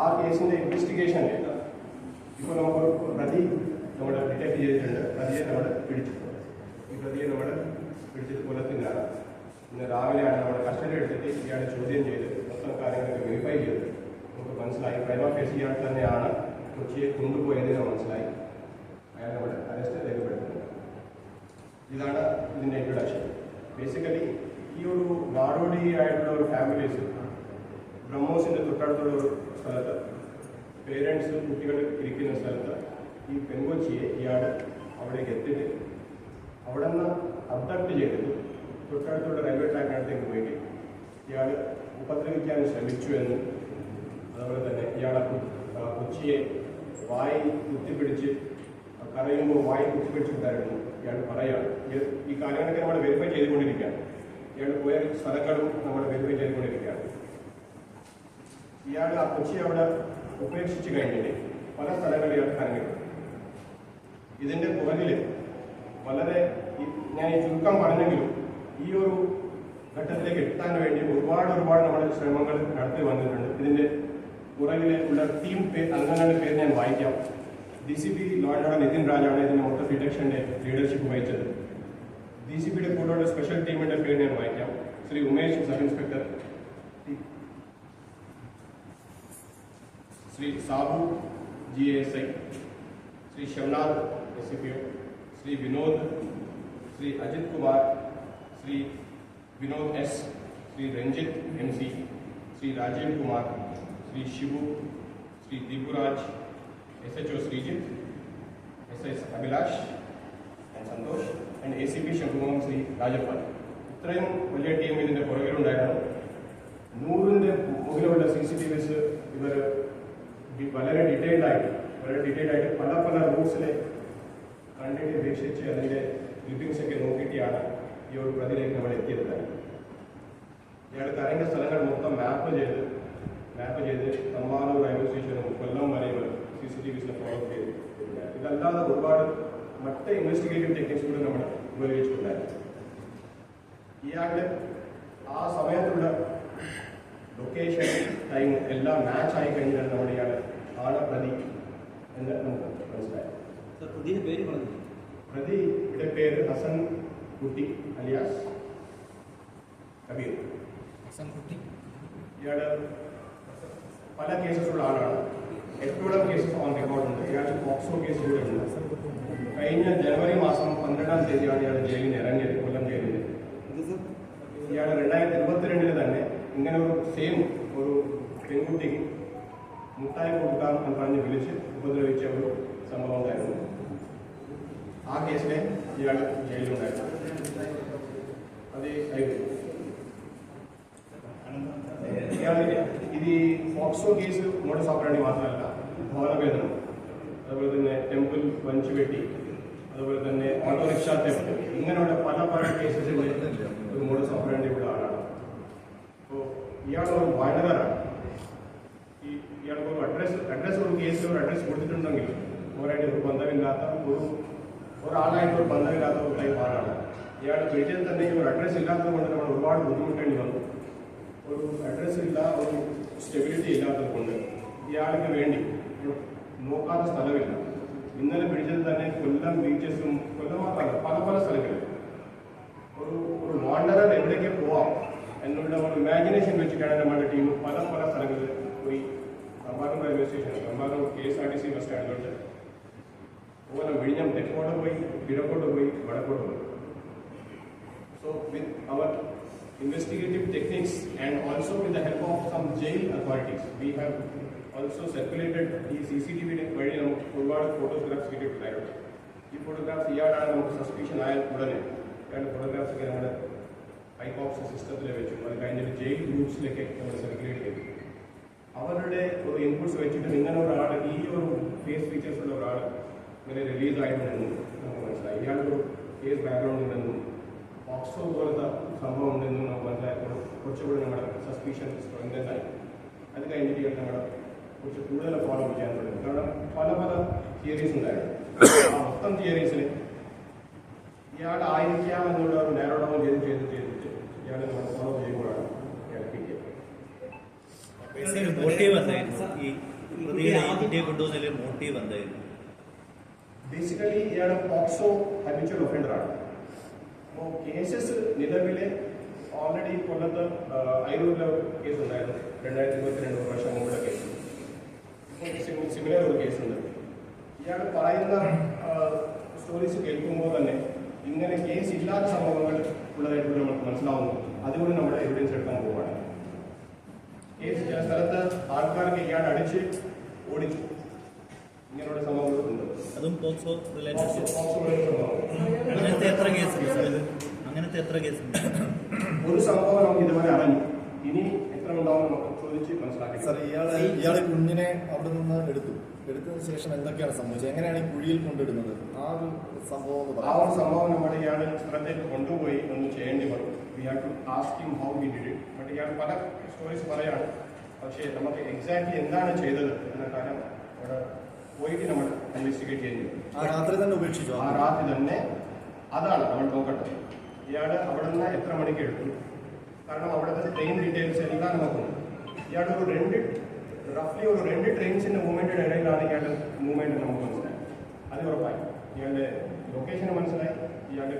ആ കേസിൻ്റെ ഇൻവെസ്റ്റിഗേഷനിൽ ഇപ്പോൾ നമുക്ക് പ്രതി നമ്മൾ ഡിറ്റക്ട് ചെയ്തിട്ടുണ്ട്. പ്രതിയെ നമ്മൾ പിടിച്ചിട്ടുണ്ട്. ഈ പ്രതിയെ നമ്മൾ പിടിച്ചത് കൊല്ലത്തിനാണ്. ഇന്ന് രാവിലെയാണ് നമ്മൾ കസ്റ്റഡി എടുത്തിട്ട് ഇയാളെ ചോദ്യം ചെയ്ത് മൊത്തം കാര്യങ്ങളൊക്കെ വെരിഫൈ ചെയ്ത് നമുക്ക് മനസ്സിലായി പ്രൈമ ഫേസ് ഇയാൾ തന്നെയാണ് കൊച്ചിയെ കൊണ്ടുപോയതിന് മനസ്സിലായി. അയാൾ നമ്മൾ അറസ്റ്റ് രേഖപ്പെടുത്തുന്നത്. ഇതാണ് ഇതിൻ്റെ ഇൻട്രൊഡക്ഷൻ. ബേസിക്കലി ഈ ഒരു നാടോടി ആയിട്ടുള്ള ഒരു ഫാമിലീസ് ബ്രഹ്മോസിൻ്റെ തൊട്ടടുത്തുള്ള ഒരു സ്ഥലത്ത് പേരൻസ് കുട്ടികൾ ഇരിക്കുന്ന സ്ഥലത്ത് ഈ പെൺകൊച്ചിയെ ഇയാൾ അവിടേക്ക് എത്തിയിട്ട് അവിടെ നിന്ന് അബ്ഡക്ട് ചെയ്തിട്ട് തൊട്ടടുത്തുള്ള റെയിൽവേ ട്രാക്കിനടുത്തേക്ക് പോയിട്ട് ഇയാൾ ഉപദ്രവിക്കാൻ ശ്രമിച്ചു എന്നും അതുപോലെ തന്നെ ഇയാൾ കൊച്ചിയെ വായി കുത്തിപ്പിടിച്ച് കരയുമ്പോൾ വായി കുത്തിപ്പിടിച്ചിട്ടുണ്ടായിരുന്നു ഇയാൾ പറയുകയാണ്. ഈ കാര്യങ്ങളൊക്കെ നമ്മൾ വെരിഫൈ ചെയ്തുകൊണ്ടിരിക്കുകയാണ്. ഇയാൾ പോയ സ്ഥലങ്ങളും നമ്മൾ വെരിഫൈ ചെയ്തുകൊണ്ടിരിക്കുകയാണ്. ഇയാൾ ആ കൊച്ചി അവിടെ ഉപേക്ഷിച്ച് കഴിഞ്ഞിട്ട് പല സ്ഥലങ്ങളിൽ ഇയാൾ കറങ്ങിയിട്ടുണ്ട്. ഇതിൻ്റെ പുറകിൽ വളരെ ഞാൻ ഈ ചുരുക്കം പറഞ്ഞെങ്കിലും ഈ ഒരു ഘട്ടത്തിലേക്ക് എത്താൻ വേണ്ടി ഒരുപാട് നമ്മുടെ ശ്രമങ്ങൾ നടത്തി വന്നിട്ടുണ്ട്. ഇതിൻ്റെ പുറകിലെ ഉള്ള ടീം അംഗങ്ങളുടെ പേര് ഞാൻ വായിക്കാം. DCP law and order Nitin രാജാണ് ഇതിൻ്റെ മൊത്തം ഡിറ്റക്ഷൻ്റെ ലീഡർഷിപ്പ് വഹിച്ചത്. DCPയുടെ കൂടെയുള്ള സ്പെഷ്യൽ ടീമിൻ്റെ പേര് ഞാൻ വായിക്കാം. Shri Umesh sub inspector, Shri Sabu GASI, Shri Shavanath SCPO, Shri Vinod, Shri Ajith Kumar, Shri Vinod S, Shri Ranjith MC, Shri Rajeev Kumar, Shri Shivu, Shri Deepuraj, SHO Sreejith, SS Abhilash and Santhosh and ACP Shankhumukham Shri Rajappan. ഇത്രയും വലിയ ടീം ഇതിൻ്റെ പുറകിലുണ്ടായിരുന്നു. 100ന്റെ മുകളിലുള്ള CCTVs ഇവർ വളരെ ഡീറ്റെയിൽഡ് ആയിട്ട് പല റൂട്ട്സിലെ കണ്ടിട്ട് വീക്ഷിച്ച് അതിൻ്റെ ക്ലിപ്പിംഗ്സ് ഒക്കെ നോക്കിയിട്ടാണ് ഈ ഒരു പ്രതിയിലേക്ക് നമ്മൾ എത്തിയത്. ഇയാൾ കറങ്ങിയ സ്ഥലങ്ങൾ മൊത്തം മാപ്പ് ചെയ്ത് തമ്പാനൂർ റെയിൽവേ സ്റ്റേഷനും കൊല്ലം വരെയും CCTVs ഫോളോ ചെയ്ത്. ഇതല്ലാതെ ഒരുപാട് മറ്റ് ഇൻവെസ്റ്റിഗേറ്റീവ് ടെക്നിക്സ് കൂടെ നമ്മൾ ഉപയോഗിച്ചിട്ടുണ്ടായിരുന്നു. ഇയാളുടെ ആ സമയത്തുള്ള ലൊക്കേഷൻ ടൈം എല്ലാം മാച്ച് ആയി കഴിഞ്ഞാൽ നമ്മുടെ ഇയാളെ ആണ് പ്രതി എന്ന് നമുക്ക് മനസ്സിലായി. പ്രതിയുടെ പേര് ഹസൻ കുട്ടി അലിയാസ് കബീർ. ഇയാള് പല കേസസുള്ള ആളാണ്. 8ഓളം കേസസ് ഓൺ റെക്കോർഡുണ്ട്. ഇയാൾക്ക് പോക്സോ കേസ് കൂടെ ഉണ്ട്. കഴിഞ്ഞ ജനുവരി മാസം 12-ാം തീയതിയാണ് ഇയാൾ ജയിലിൽ നിന്ന് ഇറങ്ങിയത്, കൊല്ലം ജയിലിൽ. ഇയാൾ 2022 തന്നെ ഇങ്ങനെ ഒരു സെയിം ഒരു പെൺകുട്ടിക്ക് മുട്ടായി കൊടുക്കാം എന്ന് പറഞ്ഞ് വിളിച്ച് ഉപദ്രവിച്ച ഒരു സംഭവം ഉണ്ടായിരുന്നു. ആ കേസിലെ ഇയാൾ ജയിലുണ്ടായിരുന്നു. അത് ഇത് ഈ പോക്സോ കേസ് മോഡസ് ഓപ്പറാൻഡി മാത്രമല്ല, ഭവനവേദനം, അതുപോലെ തന്നെ ടെമ്പിൾ വഞ്ചുവെട്ടി, അതുപോലെ തന്നെ ഓട്ടോറിക്ഷ തെഫ്റ്റ്, ഇങ്ങനെയുള്ള പല കേസസിൻ്റെ ഒരു മോഡസ് ഓപ്പറാൻഡി ഉള്ള ആളാണ്. അപ്പോൾ ഇയാളൊരു വയലറാണ്. ഇയാൾക്ക് ഒരു അഡ്രസ് ഒരു കേസിൽ ഒരു അഡ്രസ് കൊടുത്തിട്ടുണ്ടെങ്കിൽ അവരായിട്ട് ഒരു ബന്ധമില്ലാത്ത ഒരാളായിട്ട് ഒരു ബന്ധമില്ലാത്ത ഒരു ടൈപ്പ് ആളാണ്. ഇയാൾ വീട്ടിൽ തന്നെ ഒരു അഡ്രസ് ഇല്ലാത്തത് കൊണ്ട് നമ്മൾ ഒരുപാട് ബുദ്ധിമുട്ടേണ്ടി വന്നു. ഒരു അഡ്രസ് ഇല്ല, ഒരു സ്റ്റെബിലിറ്റി ഇല്ലാത്തത് കൊണ്ട് ഇയാൾക്ക് വേണ്ടി നോക്കാത്ത സ്ഥലമില്ല. ഇന്നലെ പിടിച്ചത് തന്നെ കൊല്ലം ബീച്ചസും, കൊല്ലം മാത്രമല്ല പല സ്ഥലങ്ങളിൽ ഒരു വാണ്ടറർ എവിടേക്ക് പോവാം എന്നുള്ള ഒരു ഇമാജിനേഷൻ വെച്ചിട്ടാണ് നമ്മുടെ ടീം പല സ്ഥലങ്ങളിൽ പോയി. Thampanoor railway station, Thampanoor KSRTC bus സ്റ്റാൻഡിലോട്ട്, അതുപോലെ വിഴിഞ്ഞം തെക്കോട്ട് പോയി, കിഴക്കോട്ട് പോയി, വടക്കോട്ട് പോയി. സോ വിത്ത് അവർ investigative techniques and also with the help of some jail authorities, we have also circulated the CCTV വഴി നമുക്ക് ഒരുപാട് ഫോട്ടോഗ്രാഫ്സ് കിട്ടിയിട്ടുണ്ടായിരുന്നു. ഈ ഫോട്ടോഗ്രാഫ്സ് ഇയാളാണ് നമുക്ക് സസ്പീഷൻ ആയാൽ ഉടനെ ഇയാളുടെ ഫോട്ടോഗ്രാഫ്സ് ഒക്കെ നമ്മുടെ ഐകോപ്സ് സിസ്റ്റത്തിൽ വെച്ചു. അത് കഴിഞ്ഞിട്ട് ജയിൽ ഗ്രൂപ്പ്സിലേക്ക് നമ്മൾ സർക്കുലേറ്റ് ചെയ്തു. അവരുടെ ഒരു ഇൻപുട്സ് വെച്ചിട്ട് ഇങ്ങനെ ഒരാൾ, ഈ ഒരു ഫേസ് ഫീച്ചേഴ്സ് ഉള്ള ഒരാൾ ഇങ്ങനെ റിലീസ് ആയിട്ടുണ്ടെന്നും നമുക്ക് മനസ്സിലായി. ഇയാളൊരു കേസ് ബാക്ക്ഗ്രൗണ്ട് ഉണ്ടെന്നും പോക്സോ പോലത്തെ സംഭവം ഉണ്ടെന്നും നമുക്ക് മനസ്സിലായപ്പോൾ കുറച്ചുകൂടി നമ്മുടെ സസ്പീഷൻ സ്ട്രെങ്തൻ ആയി. അത് കഴിഞ്ഞിട്ട് നമ്മുടെ കുറച്ച് കൂടുതൽ ഫോളോ ചെയ്യാൻ തുടങ്ങി. കാരണം പല തിയറീസ് ഉണ്ടായിരുന്നു. ആ മൊത്തം തിയറീസിൽ ഇയാളായിരിക്കാം എന്നുള്ള ഒരു നാരോ ഡൗൺ ചെയ്തിട്ട് ഇയാളെ നമ്മൾ ഫോളോ ചെയ്യുമ്പോഴാണ് ഇയാൾ കിട്ടിയത്. മോട്ടീവ് എന്തായിരുന്നു ഈ പ്രതിയെ ഇന്ത്യയെ കൊണ്ടുവന്നതിൽ മോട്ടീവ് എന്തായിരുന്നു? ബേസിക്കലി ഇയാൾ പോക്സോ ഹാബിച്വൽ ഒഫൻഡറാണ്. അപ്പോൾ കേസസ് നിലവിലെ ഓൾറെഡി കൊല്ലത്ത് അയിരൂരിലെ കേസ് ഉണ്ടായിരുന്നു, 2022 വർഷം മുമ്പുള്ള കേസ്. ഇപ്പോൾ സിമിലർ ഒരു കേസുണ്ട്. ഇയാൾ പറയുന്ന സ്റ്റോറീസ് കേൾക്കുമ്പോൾ തന്നെ ഇങ്ങനെ കേസ് ഇല്ലാത്ത സംഭവങ്ങൾ ഉള്ളതായിട്ട് നമുക്ക് മനസ്സിലാവുന്നു. അതുകൊണ്ട് നമ്മുടെ എവിഡൻസ് എടുക്കാൻ പോവുകയാണ്. കേസ് ചില സ്ഥലത്ത് ആൾക്കാർക്ക് ഇയാൾ അടിച്ച് ഓടിച്ചു, ഇങ്ങനെയുള്ള സംഭവങ്ങളുണ്ട്. അതും പോക്സോ റിലേറ്റഡ്. സംഭവം അങ്ങനത്തെ എത്ര കേസുണ്ട്? ഒരു സംഭവം നമുക്ക് ഇതുവരെ അറിഞ്ഞു. ഇനി എത്ര ഉണ്ടാവും നമുക്ക് ചോദിച്ച് മനസ്സിലാക്കി. സാർ, ഇയാളെ കുഞ്ഞിനെ അവിടെ നിന്ന് എടുത്തതിന് ശേഷം എന്തൊക്കെയാണ് സംഭവിച്ചത്? എങ്ങനെയാണ് ഈ കുഴിയിൽ കൊണ്ടിടുന്നത്? ആ ഒരു സംഭവം നമ്മൾ ഇയാളെ സ്ഥലത്തേക്ക് കൊണ്ടുപോയി ഒന്ന് ചെയ്യേണ്ടി വരും. We have to ask him how he did it. But ഇയാൾ പല സ്റ്റോറീസ് പറയാണ്. പക്ഷേ നമുക്ക് എക്സാക്ട്ലി എന്താണ് ചെയ്തത് എന്ന കാര്യം അവിടെ പോയിട്ട് നമ്മൾ ഇൻവെസ്റ്റിഗേറ്റ് ചെയ്യുന്നു. ആ രാത്രി തന്നെ ഉപേക്ഷിച്ചു. ആ രാത്രി തന്നെ അതാണ് നമ്മൾ നോക്കട്ടെ. ഇയാൾ അവിടെ നിന്ന് എത്ര മണിക്ക് എടുത്തു? കാരണം അവിടുത്തെ ട്രെയിൻ ഡീറ്റെയിൽസ് എല്ലാം നമുക്കുണ്ട്. ഇയാൾ റഫ്ലി ഒരു 2 ട്രെയിൻസിന്റെ മൂവ്മെന്റിന്റെ ഇടയിലാണ് ഇയാളുടെ മൂവ്മെന്റ് നമുക്ക് മനസ്സിലായി. അത് ഉറപ്പായി. ഇയാളുടെ ലൊക്കേഷൻ മനസ്സിലായി, ഇയാളുടെ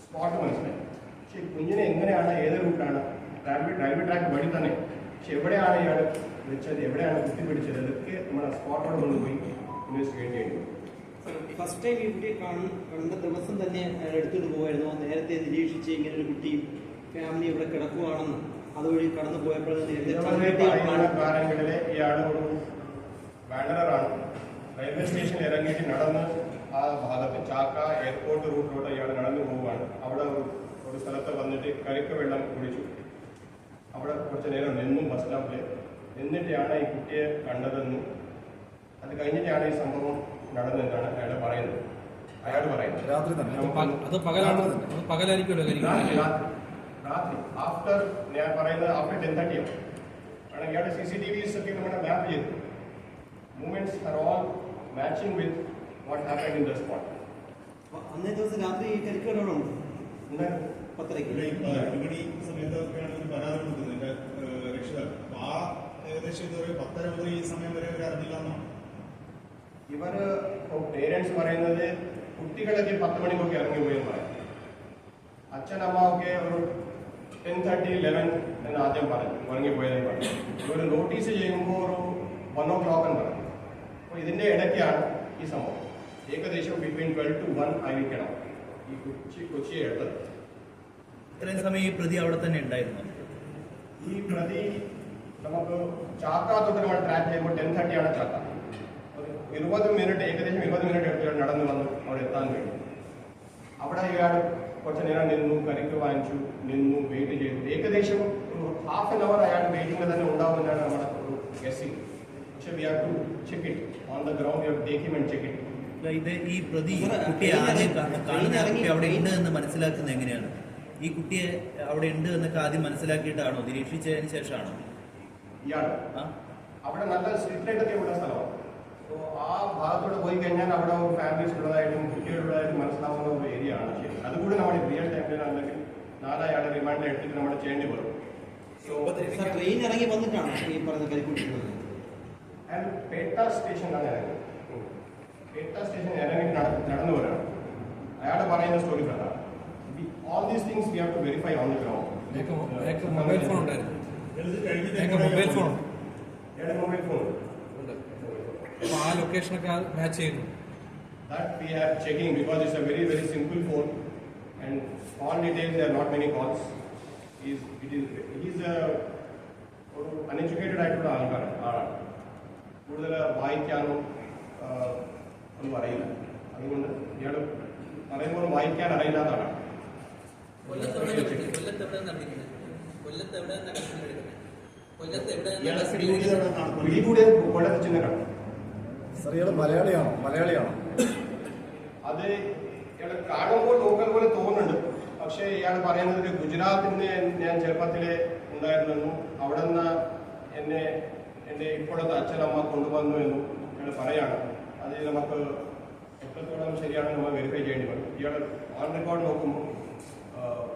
സ്പോട്ട് മനസ്സിലായി. പക്ഷെ കുഞ്ഞിനെ എങ്ങനെയാണ്, ഏത് റൂട്ടാണ്, റെയിൽവേ ട്രാക്ക് വഴി തന്നെ, പക്ഷെ എവിടെയാണ് ഇയാൾ വെച്ചത്, എവിടെയാണ് കുത്തിപ്പിടിച്ചത്, ഇതൊക്കെ നമ്മുടെ സ്പോട്ടോട് കൊണ്ടുപോയി ഇൻവെസ്റ്റിഗേറ്റ് ചെയ്യുന്നു. ഫസ്റ്റ് ടൈം ഈ കുട്ടിയെ കണ്ട ദിവസം തന്നെ അയാൾ എടുത്തിട്ട് പോകുമായിരുന്നു. നേരത്തെ നിരീക്ഷിച്ച് ഇങ്ങനെ ഒരു കുട്ടി ഫാമിലി ഇവിടെ കിടക്കുകയാണെന്ന് അതുവഴി കടന്നു പോയപ്പോഴാണ് കാര്യങ്ങളിലെ ഇയാൾ ഒരു ബാനറാണ്. റെയിൽവേ സ്റ്റേഷനിൽ ഇറങ്ങിയിട്ട് നടന്ന് ആ ഭാഗത്ത് ചാക്ക എയർപോർട്ട് റൂട്ടിലൂടെ ഇയാൾ നടന്നു പോവുകയാണ്. അവിടെ ഒരു സ്ഥലത്ത് വന്നിട്ട് കരിക്ക് വെള്ളം കുടിച്ചു. അവിടെ കുറച്ച് നേരം നിന്നും ബസ് സ്റ്റോപ്പിൽ എന്നിട്ടാണ് ഈ കുട്ടിയെ കണ്ടതെന്നും അത് കഴിഞ്ഞിട്ടാണ് ഈ സംഭവം നടന്നതെന്നാണ് അയാൾ പറയുന്നത്. രാത്രി ആഫ്റ്റർ ഞാൻ പറയുന്നത് ആഫ്റ്റർ 10:30 ആണ്. ഇയാളുടെ CCTVs ഒക്കെ നമ്മുടെ മാപ്പ് ചെയ്തു. Movements are all matching with what happened in the spot. അന്നേ ദിവസം രാത്രി ഈ കരിക്കടോടുണ്ട് 10:30 സമയത്തൊക്കെയാണ് പരാതി കൊടുക്കുന്നത് രക്ഷിതാക്കൾ. ആ ഏകദേശം ഇതുവരെ 10:30 മുതൽ ഈ സമയം വരെ അവർ അറിഞ്ഞില്ലെന്നാണ് ഇവര് പേരൻസ് പറയുന്നത്. കുട്ടികളൊക്കെ 10 മണിക്കൊക്കെ ഇറങ്ങിപ്പോയെന്ന് പറയും. അച്ഛനമ്മ ഒക്കെ ഒരു 10:30, 11 എന്ന് ആദ്യം പറഞ്ഞു ഇറങ്ങിപ്പോയതെന്ന് പറഞ്ഞു. ഒരു നോട്ടീസ് ചെയ്യുമ്പോൾ ഒരു 1 o'clock എന്ന് പറഞ്ഞു. അപ്പോൾ ഇതിന്റെ ഇടയ്ക്കാണ് ഈ സംഭവം. ഏകദേശം ബിറ്റ്വീൻ 12 to 1 ആയിരിക്കണം ഈ കൊച്ചിയെ എടുത്തത്. ഇത്രയും സമയം ഈ പ്രതി അവിടെ തന്നെ ഉണ്ടായിരുന്നു. ഈ പ്രതി നമുക്ക് ചാക്ക തൊട്ട് നമ്മൾ ട്രാക്ക് ചെയ്യുമ്പോൾ 10:30 ആണ് ചാക്ക. 20 മിനിറ്റ് ഏകദേശം 20 മിനിറ്റ് എടുത്ത് നടന്നു വന്നു അവിടെ എത്താൻ കഴിഞ്ഞു. അവിടെ ഇയാൾ കുറച്ച് നേരം നിന്നു, കരിക്ക് വാങ്ങിച്ചു, നിന്നു, വെയിറ്റ് ചെയ്തു. ഏകദേശം ഒരു ഹാഫ് ആൻ അവർ അയാൾ വെയിറ്റിംഗ് തന്നെ ഉണ്ടാവുമെന്നാണ് നമ്മുടെ ഒരു ഗസ്സിംഗ്. പക്ഷേ we have to check it on the ground. You have take him and check it. ഇത് ഈ പ്രതി കുട്ടിയെ ആദ്യം കാണുന്ന കുട്ടി അവിടെ ഉണ്ട് എന്ന് മനസ്സിലാക്കുന്നത് എങ്ങനെയാണ്? ഈ കുട്ടിയെ അവിടെ ഉണ്ട് എന്നൊക്കെ ആദ്യം മനസ്സിലാക്കിയിട്ടാണോ, നിരീക്ഷിച്ചതിന് ശേഷമാണോ? ഇയാൾ അവിടെ നല്ല സ്ട്രീറ്റ് ലൈറ്റൊക്കെ ഉള്ള സ്ഥലമാണ്. അപ്പോൾ ആ ഭാഗത്തോട് പോയി കഴിഞ്ഞാൽ അവിടെ ഫാമിലീസ് ഉള്ളതായിട്ടും കുട്ടികളുള്ളതായിട്ടും മനസ്സിലാവുന്ന ഒരു ഏരിയ ആണ്. ശരി, അതുകൂടി നമ്മൾ റിയൽ ടൈമിലാണെങ്കിൽ 4 ആളെ റിമാൻഡ് എടുത്തിട്ട് നമ്മൾ ചെയ്യേണ്ടി വരും. സോ ട്രെയിൻ ഇറങ്ങി വന്നിട്ടാണ് ഈ പറയുന്ന കരിക്കുട്ടി പേട്ട സ്റ്റേഷനിലാണ് ഇറങ്ങി. പേട്ട സ്റ്റേഷൻ ഇറങ്ങി നടന്നു വരാണ്. അയാൾ പറയുന്ന സ്റ്റോറി പ്രകാരം all these things we have to verify on the ground. Mobile phone ഉണ്ടായിരുന്നു. മൊബൈൽ ഫോൺ ഉണ്ട്. അപ്പോൾ ആ ലൊക്കേഷനൊക്കെ മാച്ച് ചെയ്യുന്നു. That we are checking because it's a very very simple phone and all details, there are not many calls. He's a uneducated ആയിട്ടുള്ള ആളാണ്. കൂടുതൽ വായിക്കാനോ ഒന്നും അറിയില്ല. അതുകൊണ്ട് ഇയാൾ പറയുമ്പോൾ വായിക്കാൻ അറിയില്ലാത്തതാണ്. പിടികൂടിയത് കൊല്ലത്ത് ചിന്നക്കാണ്. മലയാളിയാണോ? അത് ഇയാൾ കാണുമ്പോൾ ലോക്കൽ പോലെ തോന്നുന്നുണ്ട്. പക്ഷേ ഇയാൾ പറയുന്നത് ഗുജറാത്തിന് ഞാൻ ചെറുപ്പത്തിലെ ഉണ്ടായിരുന്നെന്നും അവിടെ നിന്ന് എൻ്റെ ഇപ്പോഴത്തെ അച്ഛനമ്മ കൊണ്ടുവന്നു എന്നും ഇയാൾ പറയാണ്. അത് നമുക്ക് എത്രത്തോളം ശരിയാണെന്ന് നമ്മൾ വെരിഫൈ ചെയ്യേണ്ടി വരും. ഇയാൾ ഓൺ റെക്കോർഡ് നോക്കുമ്പോൾ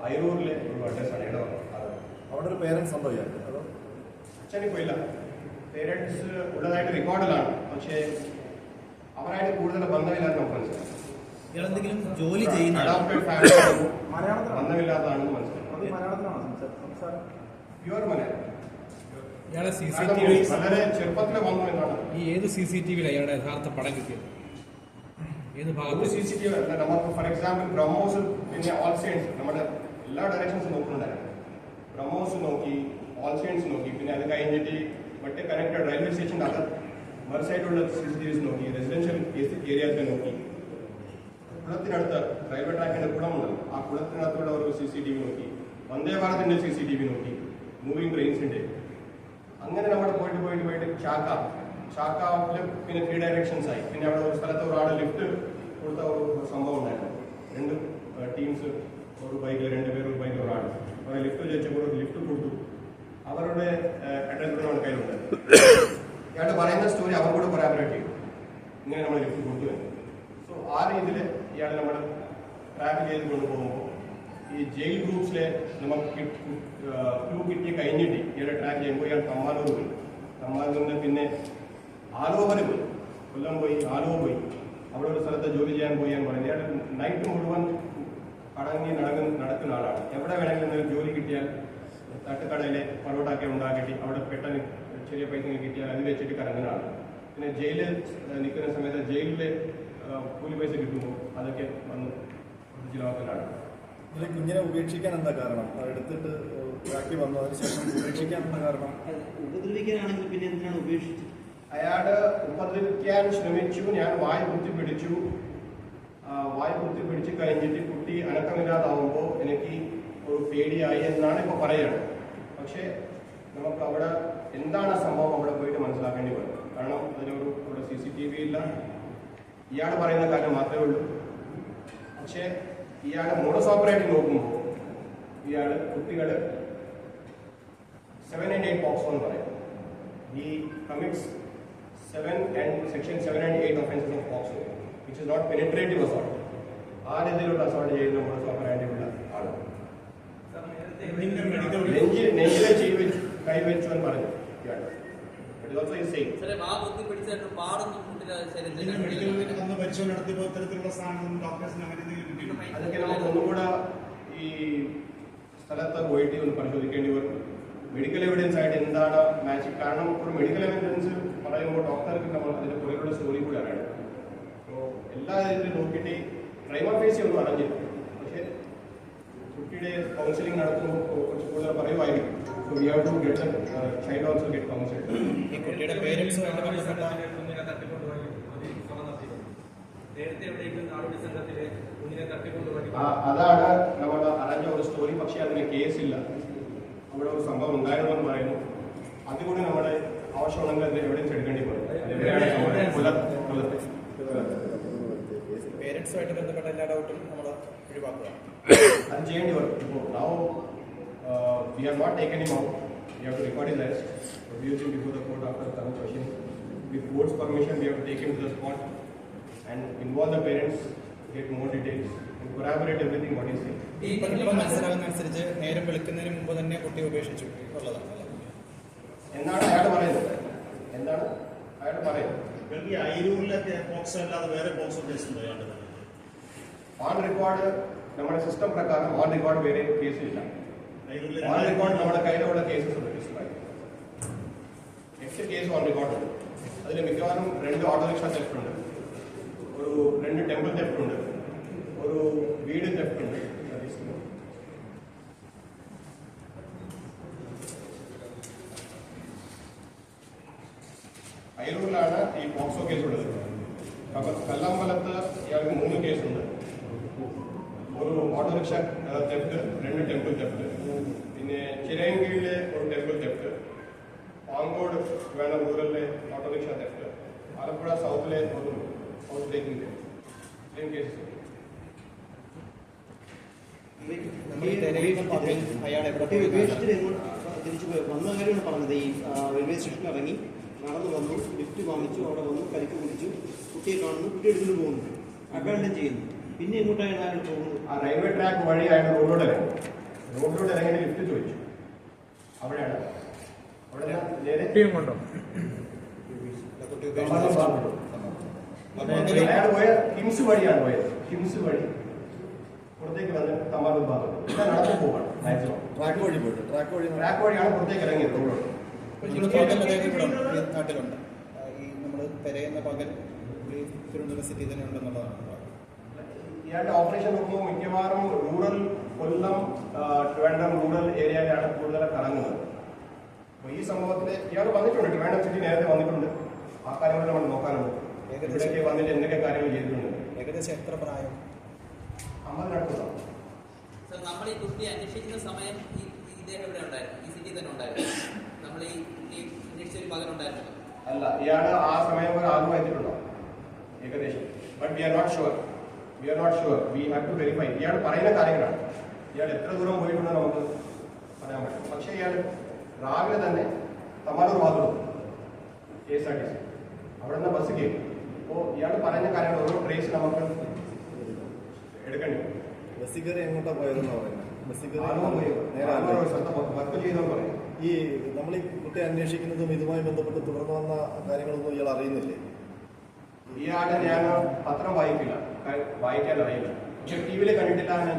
അയിരൂരിലെ ഒരു അഡ്രസ്സാണ് ഇയാൾ. അവിടെ ഒരു പേരൻസ് ഉണ്ടോ? അച്ഛനിപ്പോൾ ഇല്ല. പേരൻസ് ഉള്ളതായിട്ട് റെക്കോർഡിലാണ്. പക്ഷേ അവരായിട്ട് കൂടുതൽ ബന്ധമില്ലാതെ നമുക്ക് മനസ്സിലാക്കാം. ഇയാളെന്തെങ്കിലും ജോലി ചെയ്യുന്ന അഡോപ്റ്റഡ് ഫാമിലി ബന്ധമില്ലാത്തതാണെന്ന് മനസ്സിലാക്കാം. പ്യുവർ മലയാളം. ഇയാളെ കാരണം CCTV വളരെ ചെറുപ്പത്തിലെ വന്നു എന്നാണ്. ഈ ഏത് CCTV-യിലാണ് ഇയാളുടെ യഥാർത്ഥ പടം കിട്ടിയത്? ഏത് ഭാഗത്ത്? CCTV അല്ല, നമുക്ക് ഫോർ എക്സാമ്പിൾ ബ്രഹ്മോസ് പിന്നെ ഓൾ സൈഡ്സ് നമ്മുടെ എല്ലാ ഡയറക്ഷൻസും നോക്കുന്നുണ്ടായിരുന്നു. ബ്രഹ്മോസ് നോക്കി, ഓൾ സൈഡ്സ് നോക്കി, പിന്നെ അത് കഴിഞ്ഞിട്ട് മറ്റേ കണക്റ്റഡ് റെയിൽവേ സ്റ്റേഷൻ്റെ അകത്ത് മറുസൈഡുള്ള CCTVs നോക്കി, റെസിഡൻഷ്യൽ ഏരിയാസിനെ നോക്കി, കുളത്തിനടുത്ത് റെയിൽവേ ട്രാക്കിന്റെ കുളമുണ്ടല്ലോ, ആ കുളത്തിനകത്തുള്ള ഒരു CCTV നോക്കി, വന്ദേ ഭാരതിന്റെ CCTV നോക്കി, മൂവിംഗ് ട്രെയിൻസിന്റെ. അങ്ങനെ നമ്മൾ പോയിട്ട് ചാക്കാവില് പിന്നെ 3 ഡയറക്ഷൻസ് ആയി. പിന്നെ അവിടെ ഒരു സ്ഥലത്ത് ഒരാൾ ലിഫ്റ്റ് കൊടുത്ത ഒരു സംഭവം ഉണ്ടായിരുന്നു. 2 ടീംസ്, ഒരു ബൈക്കിൽ 2 പേര്, ഒരു ബൈക്കിൽ ഒരാൾ. അവരെ ലിഫ്റ്റ് ചോദിച്ചപ്പോൾ ഒരു ലിഫ്റ്റ് കൊടുത്തു. അവരുടെ അഡ്രസ് നമ്മുടെ കയ്യിലുണ്ട്. ഇയാൾ പറയുന്ന സ്റ്റോറി അവർ കൂടെ കൊറാബറേറ്റ് ചെയ്യും. ഇങ്ങനെ നമ്മൾ ലിഫ്റ്റ് കൊടുത്തു എന്ന്. സോ ആ രീതിയിൽ ഇയാൾ നമ്മൾ ട്രാക്ക് ചെയ്ത് കൊണ്ടുപോകുമ്പോൾ ഈ ജയിൽ ഗ്രൂപ്പ്സിലെ നമുക്ക് ക്ലൂ കിട്ടി കഴിഞ്ഞിട്ട് ഇയാളെ ട്രാക്ക് ചെയ്യുമ്പോൾ ഇയാൾ തമ്മാനൂർ പോയി. തമ്മാനൂരിന് പിന്നെ ആലുവ പോയി, കൊല്ലം പോയി, ആലുവ പോയി. അവിടെ ഒരു സ്ഥലത്ത് ജോലി ചെയ്യാൻ പോയി എന്ന് പറയുന്നത്. ഇയാൾ നൈറ്റ് മുഴുവൻ കടങ്ങി നടക്കുന്ന ആളാണ്. എവിടെ വേണമെങ്കിലും ജോലി കിട്ടിയാൽ തട്ടുകടയിലെ പൊറോട്ടയൊക്കെ ഉണ്ടാക്കിയിട്ട് അവിടെ പെട്ടെന്ന് ചെറിയ പൈസ കിട്ടിയാൽ അത് വെച്ചിട്ട് കറങ്ങുന്ന ആളാണ്. പിന്നെ ജയിലിൽ നിൽക്കുന്ന സമയത്ത് ജയിലിലെ കൂലി പൈസ കിട്ടുമ്പോൾ അതൊക്കെ വന്ന് ചിലവാക്കലാണ്. ഈ കുഞ്ഞിനെ ഉപേക്ഷിക്കാൻ എന്താ കാരണം? എടുത്തിട്ട് ബാക്കി വന്നു, അതിനുശേഷം ഉപേക്ഷിക്കാൻ എന്താ കാരണം? ഉപദ്രവിക്കാനാണെങ്കിൽ പിന്നെ എന്തിനാണ് ഉപേക്ഷിച്ചത്? അയാള് ഉപദ്രവിക്കാൻ ശ്രമിച്ചു. ഞാൻ വായ കുത്തിപ്പിടിച്ചു. വായ കുത്തിപ്പിടിച്ച് കഴിഞ്ഞിട്ട് കുട്ടി അനക്കമില്ലാതാവുമ്പോൾ എനിക്ക് ഒരു പേടിയായി എന്നാണ് ഇപ്പോൾ പറയുന്നത്. പക്ഷേ നമുക്ക് അവിടെ എന്താണ് സംഭവം അവിടെ പോയിട്ട് മനസ്സിലാക്കേണ്ടി വരും. കാരണം അതിനൊരു അവിടെ CCTV ഇല്ല. ഇയാൾ പറയുന്ന കാര്യം മാത്രമേ ഉള്ളൂ. പക്ഷേ ഇയാൾ മോഡസ് ഓപ്പറേറ്റ് നോക്കുമ്പോൾ ഇയാൾ കുട്ടികൾ 7 and 8 പോക്സോ എന്ന് പറയും. ഈ commits 7 and Section 7 and 8 offenses of POCSO, which is not penetrative assault. ആ രീതിയിലുള്ള അസോൾട്ട് ചെയ്യുന്ന മോഡസ് ഓപ്പറേറ്റി ഉള്ള ആള് നെഞ്ചിലെ കൈവച്ചു എന്ന് പറഞ്ഞു ഇയാൾ. പരിശോധന നടത്തിയപ്പോൾ ഇത്തരത്തിലുള്ള സാധനം ഡോക്ടേഴ്സിന് അങ്ങനെ എന്തെങ്കിലും കിട്ടിയിട്ടുണ്ടോ? അതൊക്കെ നമുക്ക് ഒന്നുകൂടെ ഈ സ്ഥലത്ത് പോയിട്ട് ഒന്ന് പരിശോധിക്കേണ്ടി വരും. മെഡിക്കൽ എവിഡൻസ് ആയിട്ട് എന്താണ് മാച്ചിങ്. കാരണം ഒരു മെഡിക്കൽ എവിഡൻസ് പറയുമ്പോൾ ഡോക്ടർക്ക് നമ്മൾ അതിന്റെ പുറകിലുള്ള സ്റ്റോറി കൂടി അറിയണം. അപ്പോൾ എല്ലാ രീതിയിലും നോക്കിയിട്ട് പ്രൈമഫേസി ഒന്നും അറിഞ്ഞില്ല. പക്ഷേ കുട്ടിയുടെ കൗൺസിലിംഗ് നടത്തുമ്പോൾ കുറച്ച് കൂടുതൽ പറയുമായിരിക്കും. So we have to get child also get counsel. ഈ കുട്ടിയുടെ പേരൻസുമായിട്ട് ബന്ധപ്പെട്ട അതാണ് നമ്മൾ അറിഞ്ഞ ഒരു സ്റ്റോറി. പക്ഷേ അതിന് കേസില്ല. അവിടെ ഒരു സംഭവം ഉണ്ടായിരുന്നു എന്ന് പറയുന്നു. അതുകൂടി നമ്മുടെ ആവശ്യമുണ്ടെങ്കിൽ അതിന് എവിടെയും എടുക്കേണ്ടി വരും. പേരൻസുമായിട്ട് ബന്ധപ്പെട്ട എല്ലാ ഡൗട്ടും നമ്മൾ ഒഴിവാക്കുക. അത് ചെയ്യേണ്ടി വരും. ഇപ്പോൾ now we have not taken him out. We have to record his arrest, produce him before the court after some questioning. With court's permission, we have to take him to the spot and involve the parents, get more details and corroborate everything what he said. ഇപ്പം മനസ്സിലാകുന്ന അനുസരിച്ച് നേരം വെളുക്കുന്നതിന് മുമ്പ് തന്നെ കുട്ടി ഉപേക്ഷിച്ചു എന്നുള്ളതാണ് എന്നാണ് അയാൾ പറയുന്നത്. ഈ അയിരൂരിലൊക്കെ പോക്സോ അല്ലാതെ വേറെ പോക്സോ കേസ് ഉണ്ടോ അയാളുടെ? ഓൺ റെക്കോർഡ് നമ്മുടെ സിസ്റ്റം പ്രകാരം ഓൺ റെക്കോർഡ് വേറെ കേസില്ല. ഓൺ റെക്കോർഡ് നമ്മുടെ കയ്യിലുള്ള കേസസ് ഉണ്ട്. 8 കേസ് ഓൺ റെക്കോർഡ് ഉണ്ട്. അതിൽ മിക്കവാറും 2 ഓട്ടോറിക്ഷ തെഫ്റ്റ് ഉണ്ട്, ഒരു 2 ടെമ്പിൾ തെഫ്റ്റ് ഉണ്ട്, ഒരു വീട് തെഫ്റ്റ് ഉണ്ട്. അയലൂരിലാണ് ഈ പോക്സോ കേസ് ഉള്ളത്. കല്ലമ്പലത്ത് ഇയാൾക്ക് 3 കേസുണ്ട്. ഒരു ഓട്ടോറിക്ഷ തെഫ്റ്റ്, 2 ടെമ്പിൾ തെഫ്റ്റ്, പിന്നെ ചിരയൻകീഴിലെ ഒരു ടെമ്പിൾ തെഫ്റ്റ്, പാങ്കോട് വേണ റൂറലിലെ ഓട്ടോറിക്ഷ തെഫ്റ്റ്, ആലപ്പുഴ സൗത്തിലെ ഒരു ഹൗസ് ബ്രേക്കിംഗ് തെഫ്റ്റ്. ഇത്രയും കേസസ്. തിരിച്ചു പോയി വന്ന കാര്യമാണ് പറഞ്ഞത്. ഈ റെയിൽവേ സ്റ്റേഷനിൽ ഇറങ്ങി നടന്നു വന്നു, ലിഫ്റ്റ് വാങ്ങിച്ചു, അവിടെ വന്നു കരിക്ക് കുടിച്ചു, കുട്ടിയെ കാണുന്നു, കുട്ടി എടുത്തുകൊണ്ട് പോകുന്നു, അക്കാര്യം ചെയ്യുന്നു. പിന്നെ എങ്ങോട്ടാണ് അയാൾ പോകുന്നത്? ആ റെയിൽവേ ട്രാക്ക് വഴി അയാൾ റോഡിലൂടെ ഇറങ്ങി ലിഫ്റ്റ് ചോദിച്ചു. അവിടെയാണ് അവിടെ നിന്ന് നേരെ കുട്ടിയും കൊണ്ടോ? കുട്ടി തമാലൂർ ഭാഗത്തോട്ട്. അയാൾ പോയ ഹിംസ് വഴിയാണ് പോയത്. ഹിംസ് വഴി പുറത്തേക്ക് വന്ന് തമാലൂർ ഭാഗത്തോട്ട് ഇവിടെ നടന്നു പോവാണ് മാക്സിമം. ട്രാക്ക് വഴി പോയിട്ട് ട്രാക്ക് വഴിയാണ് പുറത്തേക്ക് ഇറങ്ങിയത് റോഡിലോട്ട്. നാട്ടിലുണ്ട് ഈ നമ്മൾ പെരയുന്ന പകൽ ഈ തിരുവനന്തപുരം സിറ്റി തന്നെ ഉണ്ടെന്നുള്ളതാണ്. ഇയാളുടെ ഓപ്പറേഷൻ നോക്കുമ്പോൾ മിക്കവാറും റൂറൽ കൊല്ലം ട്രിവാൻഡ്രം റൂറൽ ഏരിയയിലാണ് കൂടുതൽ കറങ്ങുന്നത്. അപ്പോൾ ഈ സംഭവത്തിൽ ഇയാൾ വന്നിട്ടുണ്ട്, ട്രിവാൻഡ്രം സിറ്റി നേരത്തെ വന്നിട്ടുണ്ട്. ആ കാര്യങ്ങൾ നമ്മൾ നോക്കാനുണ്ട്. ഇവിടേക്ക് വന്നിട്ട് എന്തൊക്കെ കാര്യങ്ങൾ ചെയ്തിട്ടുണ്ട്. ഏകദേശം എത്ര പ്രായം? 50 സർ, നമ്മൾ ഈ കുട്ടിയെ അന്വേഷിക്കുന്ന സമയം ഇദ്ദേഹം ഇവിടെ ഉണ്ടായിരുന്നു, ഈ സിറ്റി തന്നെ ഉണ്ടായിരുന്നു. നമ്മൾ ഈ അന്വേഷിച്ച ഒരു മകനുണ്ടായിരുന്നു. അല്ല, ഇയാൾ ആ സമയം വരെ ആദ്യം എത്തിയിട്ടുണ്ടോ ഏകദേശം? But we are not sure. We have to verify. ഇയാൾ പറയുന്ന കാര്യങ്ങളാണ്. ഇയാൾ എത്ര ദൂരം പോയിട്ടുണ്ടെന്ന് നമുക്ക് പറയാൻ പറ്റും. പക്ഷേ ഇയാൾ രാവിലെ തന്നെ തമാലൂർ ഭാഗത്ത് KSRTC അവിടെ നിന്ന് ബസ് കയറി. അപ്പോൾ ഇയാൾ പറയുന്ന കാര്യങ്ങൾ ഓരോ ട്രേസ് നമുക്ക് എടുക്കേണ്ടി വരും. ബസ്സിൽ കയറി എങ്ങോട്ടാ പോയതെന്ന് പറയുന്നത്? ബസ്സിൽ വർക്ക് ചെയ്തെന്ന് പറയും. ഈ നമ്മൾ ഈ കുട്ടിയെ അന്വേഷിക്കുന്നതും ഇതുമായി ബന്ധപ്പെട്ട് തുടർന്ന് വന്ന കാര്യങ്ങളൊന്നും ഇയാൾ അറിയുന്നില്ലേ? ഇയാളെ ഞാൻ പത്രം വായിക്കാൻ അറിയില്ല. പക്ഷെ ടി വിയിൽ കണ്ടിട്ടില്ല. ഞാൻ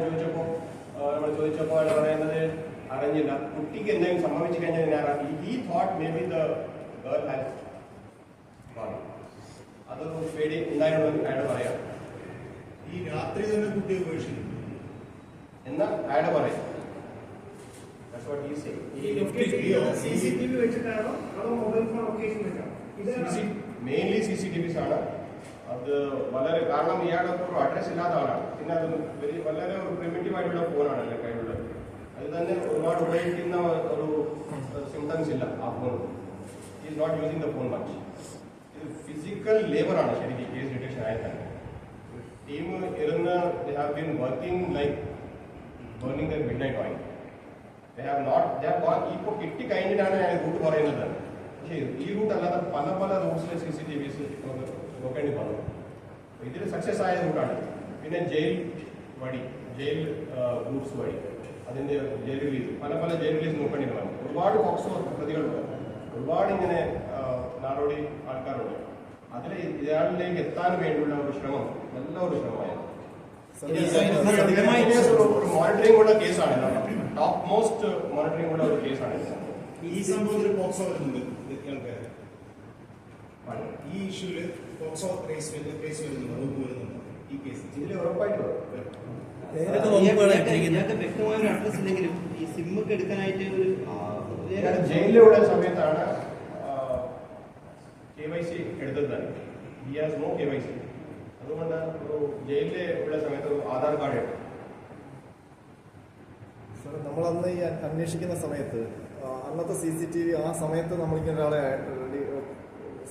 നമ്മൾ ചോദിച്ചപ്പോൾ അയാൾ പറയുന്നത് അറിഞ്ഞില്ല. കുട്ടിക്ക് എന്തെങ്കിലും സംഭവിച്ചു കഴിഞ്ഞാൽ ഞാൻ ഈ thought may be the girl has അതൊരു പേടി ഉണ്ടായിരുന്നു അയാൾ പറയാം. ഈ രാത്രി തന്നെ കുട്ടിയെ ഉപേക്ഷിക്കുന്നു എന്ന് അയാൾ പറയും. CCTV വെച്ചിട്ടാണോ അതോ മൊബൈൽ ഫോൺ ലൊക്കേഷൻ വെച്ചാണോ? മെയിൻലി CCTVs ആണ്. അത് വളരെ കാരണം ഇയാളുടെ ഒരു അഡ്രസ് ഇല്ലാത്ത ആളാണ്. പിന്നെ അത് വളരെ ഒരു പ്രിമിറ്റീവ് ആയിട്ടുള്ള ഫോണാണ് എൻ്റെ കയ്യിലുള്ളത്. അത് തന്നെ ഒരുപാട് ഉപയോഗിക്കുന്ന ഒരു സിംറ്റംസ് ഇല്ല ആ phone. Is not using the phone much. ഇത് ഫിസിക്കൽ ലേബറാണ് ശരിക്കും കേസ് ഡിറ്റക്ഷൻ ആയത് തന്നെ. ടീം ഇരുന്ന് they have been working like burning the midnight oil. ഇപ്പോൾ കിട്ടിക്കഴിഞ്ഞിട്ടാണ് ഞാൻ റൂട്ട് പറയുന്നത്. പക്ഷേ ഈ റൂട്ട് അല്ലാതെ പല റൂട്ട്സിലെ CCTVs നോക്കേണ്ടി വന്നു. ഇതിൽ സക്സസ് ആയ റൂട്ടാണ്. പിന്നെ ജയിൽ റൂട്ട്സ് വഴി അതിൻ്റെ ജയിൽ റിലീസ് പല ജയിൽ റിലീസ് നോക്കേണ്ടി വന്നു. ഒരുപാട് പോക്സോ പ്രതികളുണ്ട്. ഒരുപാട് ഇങ്ങനെ നാടോടി ആൾക്കാരുണ്ട്. അതിൽ ഇയാളിലേക്ക് എത്താൻ വേണ്ടിയുള്ള ഒരു ശ്രമം നല്ല ഒരു ശ്രമമായിരുന്നു. ഒരു മോണിറ്ററിംഗ് ഉള്ള കേസാണ്. ടോപ്പ് മോസ്റ്റ് മോണിറ്ററിംഗ് ഉള്ള ഒരു കേസാണ്. ഈ സംഭവത്തിൽ പോക്സോ വരുന്നുണ്ട് ഇയാൾക്ക്. ഈ ഇഷ്യൂല് പോക്സോ കേസ് വരുന്നുണ്ട്, വകുപ്പ് വരുന്നുണ്ട് ഈ കേസ്. ഇതിൽ ഉറപ്പായിട്ട് ഇയാൾക്ക് വ്യക്തമായ ഒരു അഡ്രസ് ഇല്ലെങ്കിലും ഈ സിമ്മൊക്കെ എടുക്കാനായിട്ട് ഒരു ജയിലിലുള്ള സമയത്താണ് KYC എടുത്തത് തന്നെ. He has no KYC. അതുകൊണ്ട് ഒരു ജയിലിൽ ഉള്ള സമയത്ത് ഒരു ആധാർ കാർഡ് എടുത്തു. സാർ, നമ്മളന്ന് ഈ അന്വേഷിക്കുന്ന സമയത്ത് അന്നത്തെ CCTV ആ സമയത്ത് നമ്മളിങ്ങനെ ഒരാളെ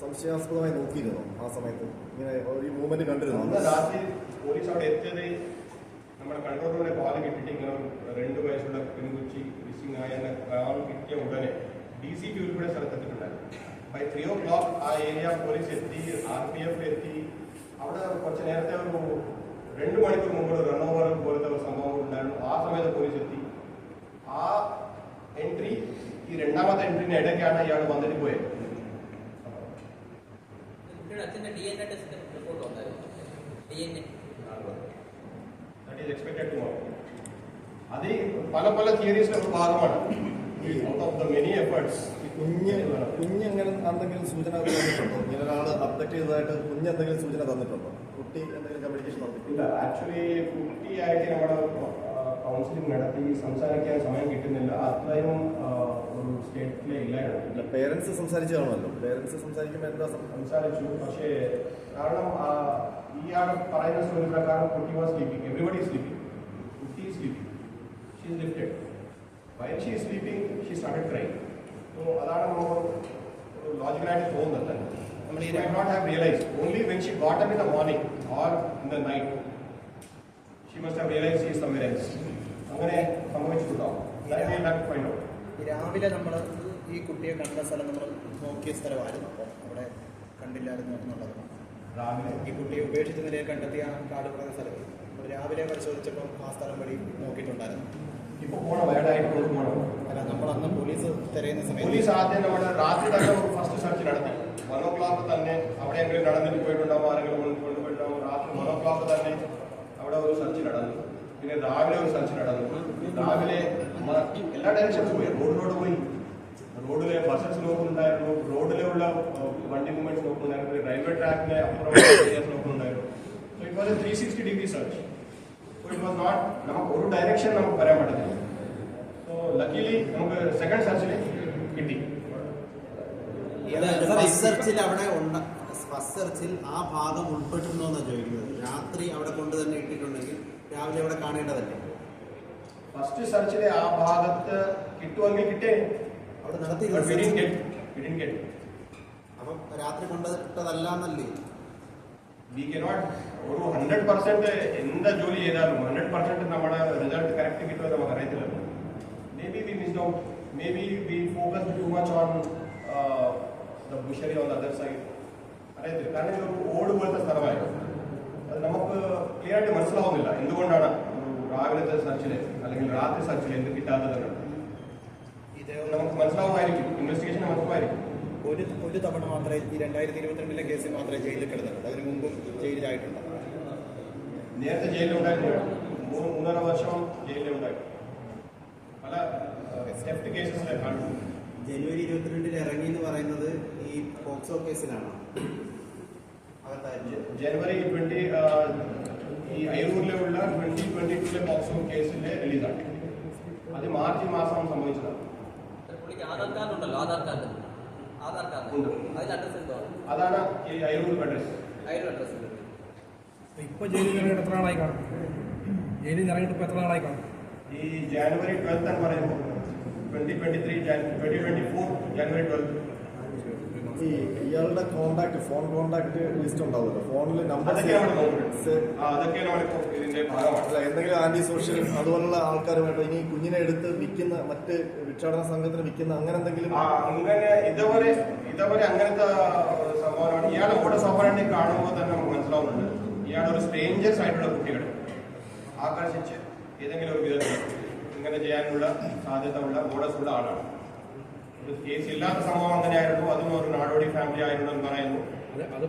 സംശയാസ്പദമായി നോക്കിയിരുന്നു. ആ സമയത്ത് ഇങ്ങനെ ഒരു മൂവ്മെന്റ് കണ്ടിരുന്നു. അന്ന് രാത്രി പോലീസ് അവിടെ എത്തിയത് നമ്മുടെ കൺട്രോൾ റൂമിലെ കോൾ കിട്ടിയിട്ട് ഇങ്ങനെ 2 വയസ്സുള്ള പെൺകുച്ചി മിസ്സിംഗ് ആയെന്ന കോൾ കിട്ടിയ ഉടനെ DCP ഉൾപ്പെടെ സ്ഥലത്തെത്തിയിട്ടുണ്ടായിരുന്നു. ബൈ 3 o'clock ആ ഏരിയ പോലീസ് എത്തി, RPF എത്തി. അവിടെ കുറച്ച് നേരത്തെ ഒരു 2 മണിക്കൂർ മുമ്പ് ഒരു റൺ ഓവർ പോലത്തെ ഒരു സംഭവം ഉണ്ടായിരുന്നു. ആ സമയത്ത് പോലീസ് എത്തി. ആ എൻട്രി ഈ രണ്ടാമത്തെ എൻട്രിന് ഇടയ്ക്കാണ് ഇയാൾ വന്നിട്ട് പോയത്. കുട്ടിയുടെ അച്ഛൻ്റെ DNA ടെസ്റ്റ് റിപ്പോർട്ട് ഉണ്ടായിരുന്നു. DNA that is expected tomorrow. അത് പല തിയറീസിലെ ഒരു ഭാഗമാണ്. Out of the many efforts കുഞ്ഞ് എങ്ങനെ എന്തെങ്കിലും സൂചന തന്നിട്ടുണ്ടോ? ഇങ്ങനെ ഒരാൾ അപ്ഡേറ്റ് ചെയ്തതായിട്ട് കുഞ്ഞ് എന്തെങ്കിലും സൂചന തന്നിട്ടുണ്ടോ? കുട്ടി എന്തെങ്കിലും കമ്മ്യൂണിക്കേഷൻ ഇല്ല. ആക്ച്വലി കുട്ടിയായിട്ട് നമ്മുടെ കൗൺസിലിംഗ് നടത്തി സംസാരിക്കാൻ സമയം കിട്ടുന്നില്ല. അത്രയും ഒരു സ്റ്റേറ്റിലെ ഇല്ലായിരുന്നു. പേരൻസ് സംസാരിച്ചു കാണുമല്ലോ. പേരൻസ് സംസാരിക്കുമ്പോൾ എന്താ സംസാരിച്ചു. പക്ഷേ കാരണം ഇയാൾ പറയുന്ന സ്റ്റോറി പ്രകാരം കുട്ടി വാസ് സ്ലീപ്പിംഗ്. Everybody sleeping. കുട്ടി sleeping. She is lifted. While she sleeping she started crying. So അതാണ് നമുക്ക് ഒരു ലോജിക്കലായിട്ട് തോന്നുന്നത്. നമ്മൾ ഈ might not have realized only when she got up in the morning or in the night she must have realized she is somewhere else. അങ്ങനെ സംഭവിച്ചിട്ടുണ്ടാവും. That we will have to find out. രാവിലെ നമ്മൾ ഈ കുട്ടിയെ കണ്ട സ്ഥലം നമ്മൾ നോക്കിയ സ്ഥലമായിരുന്നു. അപ്പോൾ അവിടെ കണ്ടില്ലായിരുന്നു എന്നുള്ളത്. രാവിലെ ഈ കുട്ടിയെ ഉപേക്ഷിച്ച നിലയിൽ കണ്ടെത്തിയ കാട് പറയുന്ന സ്ഥലത്ത് നമ്മൾ രാവിലെ പരിശോധിച്ചപ്പോൾ ആ സ്ഥലം വഴി നോക്കിയിട്ടുണ്ടായിരുന്നു. ഇപ്പോൾ പോകണം, അയാളായിട്ട് പോകണം. അല്ല, നമ്മൾ അന്ന് പോലീസ് തിരയുന്ന സമയത്ത് പോലീസ് ആദ്യം നമ്മുടെ രാത്രി തന്നെ ഒരു ഫസ്റ്റ് സെർച്ച് നടത്തി. 1 o'clock തന്നെ അവിടെയെങ്കിലും നടന്നിട്ട് പോയിട്ടുണ്ടാവും, ആരെങ്കിലും കൊണ്ടുപോയിട്ടുണ്ടാവും. രാത്രി 1 o'clock തന്നെ അവിടെ ഒരു സെർച്ച് നടന്നു. പിന്നെ രാവിലെ ഒരു സെർച്ച് നടന്നു. രാവിലെ എല്ലാ ഡയറക്ഷൻസ് പോയി. റോഡിലോട്ട് പോയി. റോഡിലെ ബസ്സസ് നോക്കുന്നുണ്ടായിരുന്നു, റോഡിലുള്ള വണ്ടി മൂവ്മെന്റ്സ് നോക്കുന്നുണ്ടായിരുന്നു, റെയിൽവേ ട്രാക്കിലെ അപ്പുറം ഏരിയാസ് നോക്കുന്നുണ്ടായിരുന്നു. So it was a 360-degree search. So it was not, നമുക്ക് ഒരു ഡയറക്ഷൻ നമുക്ക് പറയാൻ പറ്റത്തില്ല. സോ ലക്കിലി നമുക്ക് സെക്കൻഡ് സെർച്ചിൽ കിട്ടി. ഫസ്റ്റ് സെർച്ചിൽ അവിടെ ഫസ്റ്റ് സെർച്ചിൽ ആ ഭാഗം ഉൾപ്പെട്ടിട്ടുണ്ടോ എന്നാണ് ചോദിക്കുന്നത്. രാത്രി അവിടെ കൊണ്ട് തന്നെ ഇട്ടിട്ടുണ്ടെങ്കിൽ രാവിലെ അവിടെ കാണേണ്ടതല്ലേ? ഫസ്റ്റ് സെർച്ചിലെ ആ ഭാഗത്ത് കിട്ടുമെങ്കിൽ കിട്ടേ. അവിടെ നടത്തി അപ്പം രാത്രി കൊണ്ടിട്ടതല്ല എന്നല്ലേ? വി കനോട്ട് ഒരു 100% എന്താ ജോലി ചെയ്താലും 100% നമ്മുടെ റിസൾട്ട് കറക്റ്റ് കിട്ടുമെന്ന് നമുക്ക് അറിയത്തില്ലല്ലോ. Maybe we missed out, maybe we focused too much on the bushery on the other side. അറിയത്തില്ല, കാരണം ഇതൊരു ഓട് പോലത്തെ സ്ഥലമായിരുന്നു. അത് നമുക്ക് ക്ലിയർ ആയിട്ട് മനസ്സിലാവുന്നില്ല എന്തുകൊണ്ടാണ് രാവിലത്തെ സെർച്ചില് അല്ലെങ്കിൽ രാത്രി സെർച്ചിൽ എന്ത് കിട്ടാത്തതെന്ന്. നമുക്ക് മനസ്സിലാവുമായിരിക്കും, ഇൻവെസ്റ്റിഗേഷൻ മനസ്സിലായിരിക്കും. ഒരു തവണ മാത്രമേ ഈ 2022 കേസിൽ മാത്രമേ ജയിലിൽ കിടന്നിട്ടുണ്ട്. അതിന് മുമ്പും ജയിലിലായിട്ടുണ്ട്. നേരത്തെ ജയിലിലുണ്ടായിരുന്നു, 3.5 വർഷം ജയിലിലുണ്ടായിരുന്നു. പല സെഫ്റ്റ് കേസസിലെ കാണുന്നു. ജനുവരി 22 ഇറങ്ങി എന്ന് പറയുന്നത് ഈ പോക്സോ കേസിലാണ്. ജനുവരി 20 ഈ അയ്യൂരിലുള്ള 2022 പോക്സോ കേസിലെ റിലീസാണ്. അത് മാർച്ച് മാസം സംഭവിച്ചതാണ്. ആധാർ കാർഡ് ഉണ്ടല്ലോ, ആധാർ കാർഡ് ഉണ്ട്. അതിൽ അഡ്രസ് എന്തോ അതാണ് ഈ അയ്യൂർ അഡ്രസ്. അഡ്രസ് ഇപ്പൊ ജയിലിൽ ഇറങ്ങിയിട്ട് എത്ര നാളായി കാണും? ജയിലിൽ ഇറങ്ങിയിട്ട് ഇപ്പൊ എത്ര നാളായി കാണും? ഈ ജനുവരി 12 എന്ന് പറയുമ്പോൾ 2024 ജനുവരി 12. ഈ ഇയാളുടെ കോണ്ടാക്ട്, ഫോൺ കോണ്ടാക്ട് ലിസ്റ്റ് ഉണ്ടാവുമല്ലോ, ഫോണിൽ നമ്പർ അതൊക്കെയാണ് നമ്മളിപ്പോൾ ഇതിന്റെ ഭാഗമാണ്. എന്തെങ്കിലും ആന്റി സോഷ്യൽ അതുപോലുള്ള ആൾക്കാരുമായിട്ട് ഇനി കുഞ്ഞിനെ എടുത്ത് വിൽക്കുന്ന, മറ്റ് ഭിക്ഷാടന സംഘത്തിന് വിൽക്കുന്ന അങ്ങനെ എന്തെങ്കിലും? അങ്ങനെ ഇതുവരെ അങ്ങനത്തെ സംഭവമാണ്. ഇയാളുടെ മോഡസ് ഓപ്പറാൻഡി കാണുമ്പോൾ തന്നെ നമുക്ക് മനസ്സിലാവുന്നുണ്ട്, ഇയാളൊരു സ്ട്രേഞ്ചേഴ്സ് ആയിട്ടുള്ള കുട്ടികളെ ആകർഷിച്ച് ഏതെങ്കിലും ഒരു വിധത്തിൽ ഇങ്ങനെ ചെയ്യാനുള്ള സാധ്യത ഉള്ള മോഡസ് ഉള്ള ആളാണ്. ഒരു കേസ് ഇല്ലാത്ത സംഭവം അങ്ങനെയായിരുന്നു, അതും ഒരു നാടോടി ഫാമിലി ആയിരുന്നു എന്ന് പറയുന്നു. അത്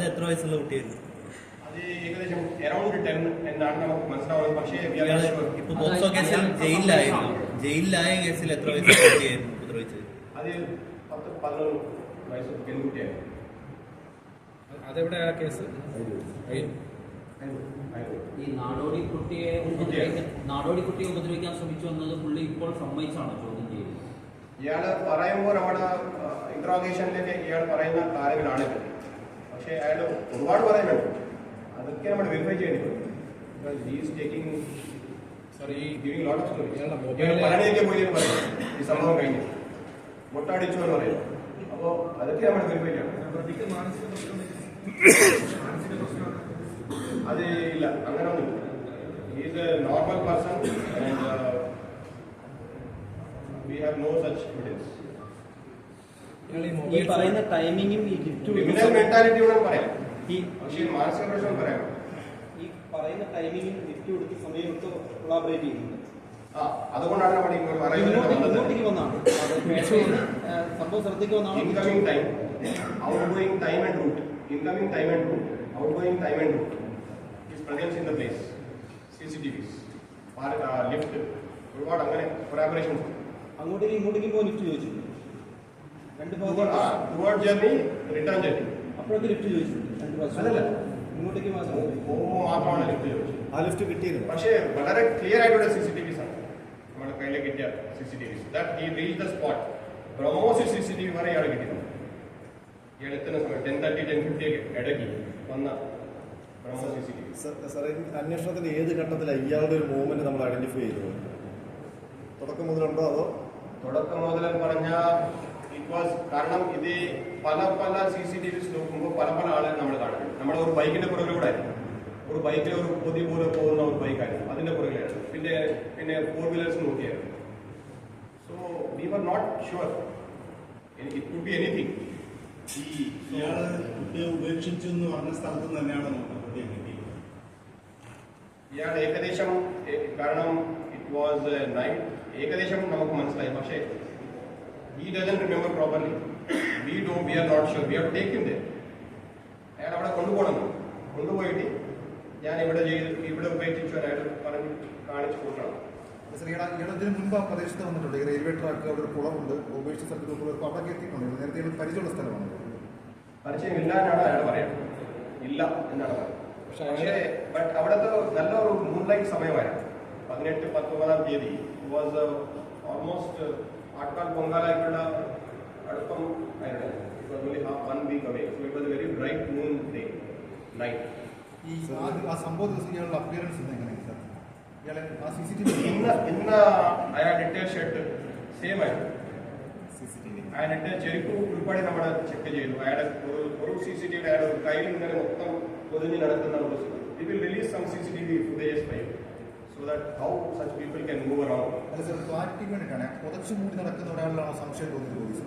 എത്ര വയസ്സുള്ള കുട്ടിയായിരുന്നു? അത് ഏകദേശം അറൌണ്ട് 10 എന്നാണ് നമുക്ക് മനസ്സിലാവുന്നത്. പക്ഷേ ഇപ്പൊ പോക്സോ കേസിൽ ജയിലിലായ കേസിൽ എത്ര വയസ്സുള്ള കുട്ടിയായിരുന്നു ഉപദ്രവിച്ചത്? അത് 10-11 വയസ്സ് പെൺകുട്ടിയായിരുന്നു. അതെവിടെ ആ കേസ്? ഈ നാടോടി കുട്ടിയെ ഉപദ്രവിക്കാൻ ശ്രമിച്ചു എന്നത് പുള്ളി ഇപ്പോൾ സമ്മതിച്ചാണ് ചോദ്യം ചെയ്യുന്നത്. ഇയാള് പറയുമ്പോൾ നമ്മുടെ ഇന്ററോഗേഷനിലേക്ക് ഇയാൾ പറയുന്ന കാര്യങ്ങളാണ്. പക്ഷേ അയാൾ ഒരുപാട് പറയുന്നുണ്ട്, അതൊക്കെ നമ്മൾ വെരിഫൈ ചെയ്യേണ്ടി വരും. പഴനിയൊക്കെ പോയി പറയും ഈ സംഭവം കഴിഞ്ഞു മുട്ടടിച്ചു എന്ന് പറയും. അപ്പോൾ അതൊക്കെ നമ്മൾ വെരിഫൈ ചെയ്യണം. അത് ഇല്ല, അങ്ങനെ ഒന്നുമില്ല. Is A normal person and we have no such evidence. ഈ പറയുന്ന ടൈമിങ്ങും ഈ ഗിഫ്റ്റ് ക്രിമിനൽ മെന്റാലിറ്റി ഉണ്ടെന്ന് പറയാം, പക്ഷേ മാനസിക പ്രശ്നം പറയാം. ഈ പറയുന്ന ടൈമിങ്ങും ഗിഫ്റ്റ് കൊടുത്ത സമയത്ത് കൊളാബറേറ്റ് ചെയ്യുന്നുണ്ട്. അതുകൊണ്ടാണ് നമ്മൾ ഇങ്ങോട്ടേക്ക് വന്നാണ് സംഭവം ശ്രദ്ധയ്ക്ക് വന്നാണ്. Incoming time, outgoing time and route, incoming time and route, outgoing time and route, his presence in the place, CCTVs, lift, ഒരുപാട് അങ്ങനെ കൊളാബറേഷൻസ്. അങ്ങോട്ടേക്കും ഇങ്ങോട്ടേക്കും പോയി ലിഫ്റ്റ് ചോദിച്ചിട്ടുണ്ട്. രണ്ട് ടുവേർഡ് ജേർണി, റിട്ടേൺ ജേർണി, അപ്പോഴൊക്കെ ലിഫ്റ്റ് ചോദിച്ചിട്ടുണ്ട്. 2 വർഷം അതല്ല ഇങ്ങോട്ടേക്ക് മാത്രമാണ് ലിഫ്റ്റ് ചോദിച്ചത്. ആ ലിഫ്റ്റ് കിട്ടിയിരുന്നു. പക്ഷേ വളരെ ക്ലിയർ ആയിട്ടുള്ള CCTVs ആണ് നമ്മുടെ കയ്യിൽ കിട്ടിയ CCTVs. That he reach the spot. BrahMos CCTV വരെ ഇയാൾ കിട്ടിയിരുന്നു. ഇയാൾ എത്തുന്ന സമയം 10:30, 10:50 ഇടയ്ക്ക് വന്ന ബ്രഹ്മോസ് CCTV. സാറേ, അന്വേഷണത്തിന്റെ ഏത് ഘട്ടത്തിലാണ് ഇയാളുടെ ഒരു മൂവ്മെന്റ് നമ്മൾ ഐഡന്റിഫൈ ചെയ്തത്? തുടക്കം മുതലുണ്ടോ അതോ? തുടക്കം മുതൽ പറഞ്ഞാൽ ഇറ്റ് വാസ്, കാരണം ഇത് പല CCTVs നോക്കുമ്പോൾ പല ആളുകൾ നമ്മൾ കാണുന്നുണ്ട്. നമ്മുടെ ഒരു ബൈക്കിന്റെ പുറകിലൂടെ ആയിരുന്നു, ഒരു ബൈക്കിൽ ഒരു പൊതി പോലെ പോകുന്ന ഒരു ബൈക്കായിരുന്നു, അതിന്റെ പുറകിലായിരുന്നു. പിന്നെ 4 വീലേഴ്സ് നോക്കിയായിരുന്നു. So we were not sure, it could be anything. ഇയാള് കുട്ടിയെ ഉപേക്ഷിച്ചു എന്ന് പറഞ്ഞ സ്ഥലത്ത് തന്നെയാണ് കുട്ടിയെ കിട്ടി. ഇയാൾ ഏകദേശം കാരണം ഇറ്റ് വാസ് നൈറ്റ് ഏകദേശം നമുക്ക് മനസ്സിലായി പക്ഷേ he doesn't remember properly. We are not sure. We have taken there. അയാൾ അവിടെ കൊണ്ടുപോയിട്ട് ഞാൻ ഇവിടെ ഉപേക്ഷിച്ചു അയാൾ പറഞ്ഞ് കാണിച്ചു കൊടുക്കണം. ഇതിന് മുൻപ് ആ പ്രദേശത്ത് വന്നിട്ടുണ്ട്. ഈ റെയിൽവേ ട്രാക്ക് അവിടെ ഒരു കുളമുണ്ട്, ഉപേക്ഷിച്ച സ്ഥലത്ത് അവിടെ എത്തിയിട്ടുണ്ട്. നേരത്തെ പരിചയമുള്ള സ്ഥലമാണ്. പരിചയമില്ല എന്നാണ് അയാൾ പറയുന്നത്. ഇല്ല എന്നാണ് പറയുന്നത്. പക്ഷേ ബട്ട് അവിടുത്തെ നല്ലൊരു മൂൺലൈറ്റ് സമയമായിരുന്നു. 18-19 തീയതി വാസ് ഓൾമോസ്റ്റ് ആട്കാൽ പൊങ്കാലായിട്ടുള്ള അടുപ്പം ആയിരുന്നു. It was only 1 week away. So it was a very bright moon day, night. ഈ ആ സംഭവ ദിവസം ഇയാളുടെ അപ്പിയറൻസ് എങ്ങനെയാണ് സാർ? ഇയാളെ ആ CCTV ഇന്ന് അയാളിട്ട ഷർട്ട് സെയിം ആയിരുന്നു. അയാളിട്ട ചെരുപ്പ് ഉൾപ്പെടെ നമ്മൾ ചെക്ക് ചെയ്തു. അയാളുടെ ഒരു CCTV അയാളുടെ ഒരു കയ്യിൽ ഇങ്ങനെ മൊത്തം പൊതിഞ്ഞ് നടക്കുന്ന ഒരു we will release some CCTV footage for you so that how such people can move around. അല്ല സാർ, ക്ലാരിറ്റിക്ക് വേണ്ടിയിട്ടാണ്. പുതച്ചു മൂടി നടക്കുന്ന ഒരാളിലാണോ സംശയം തോന്നിയത് പോലീസ്?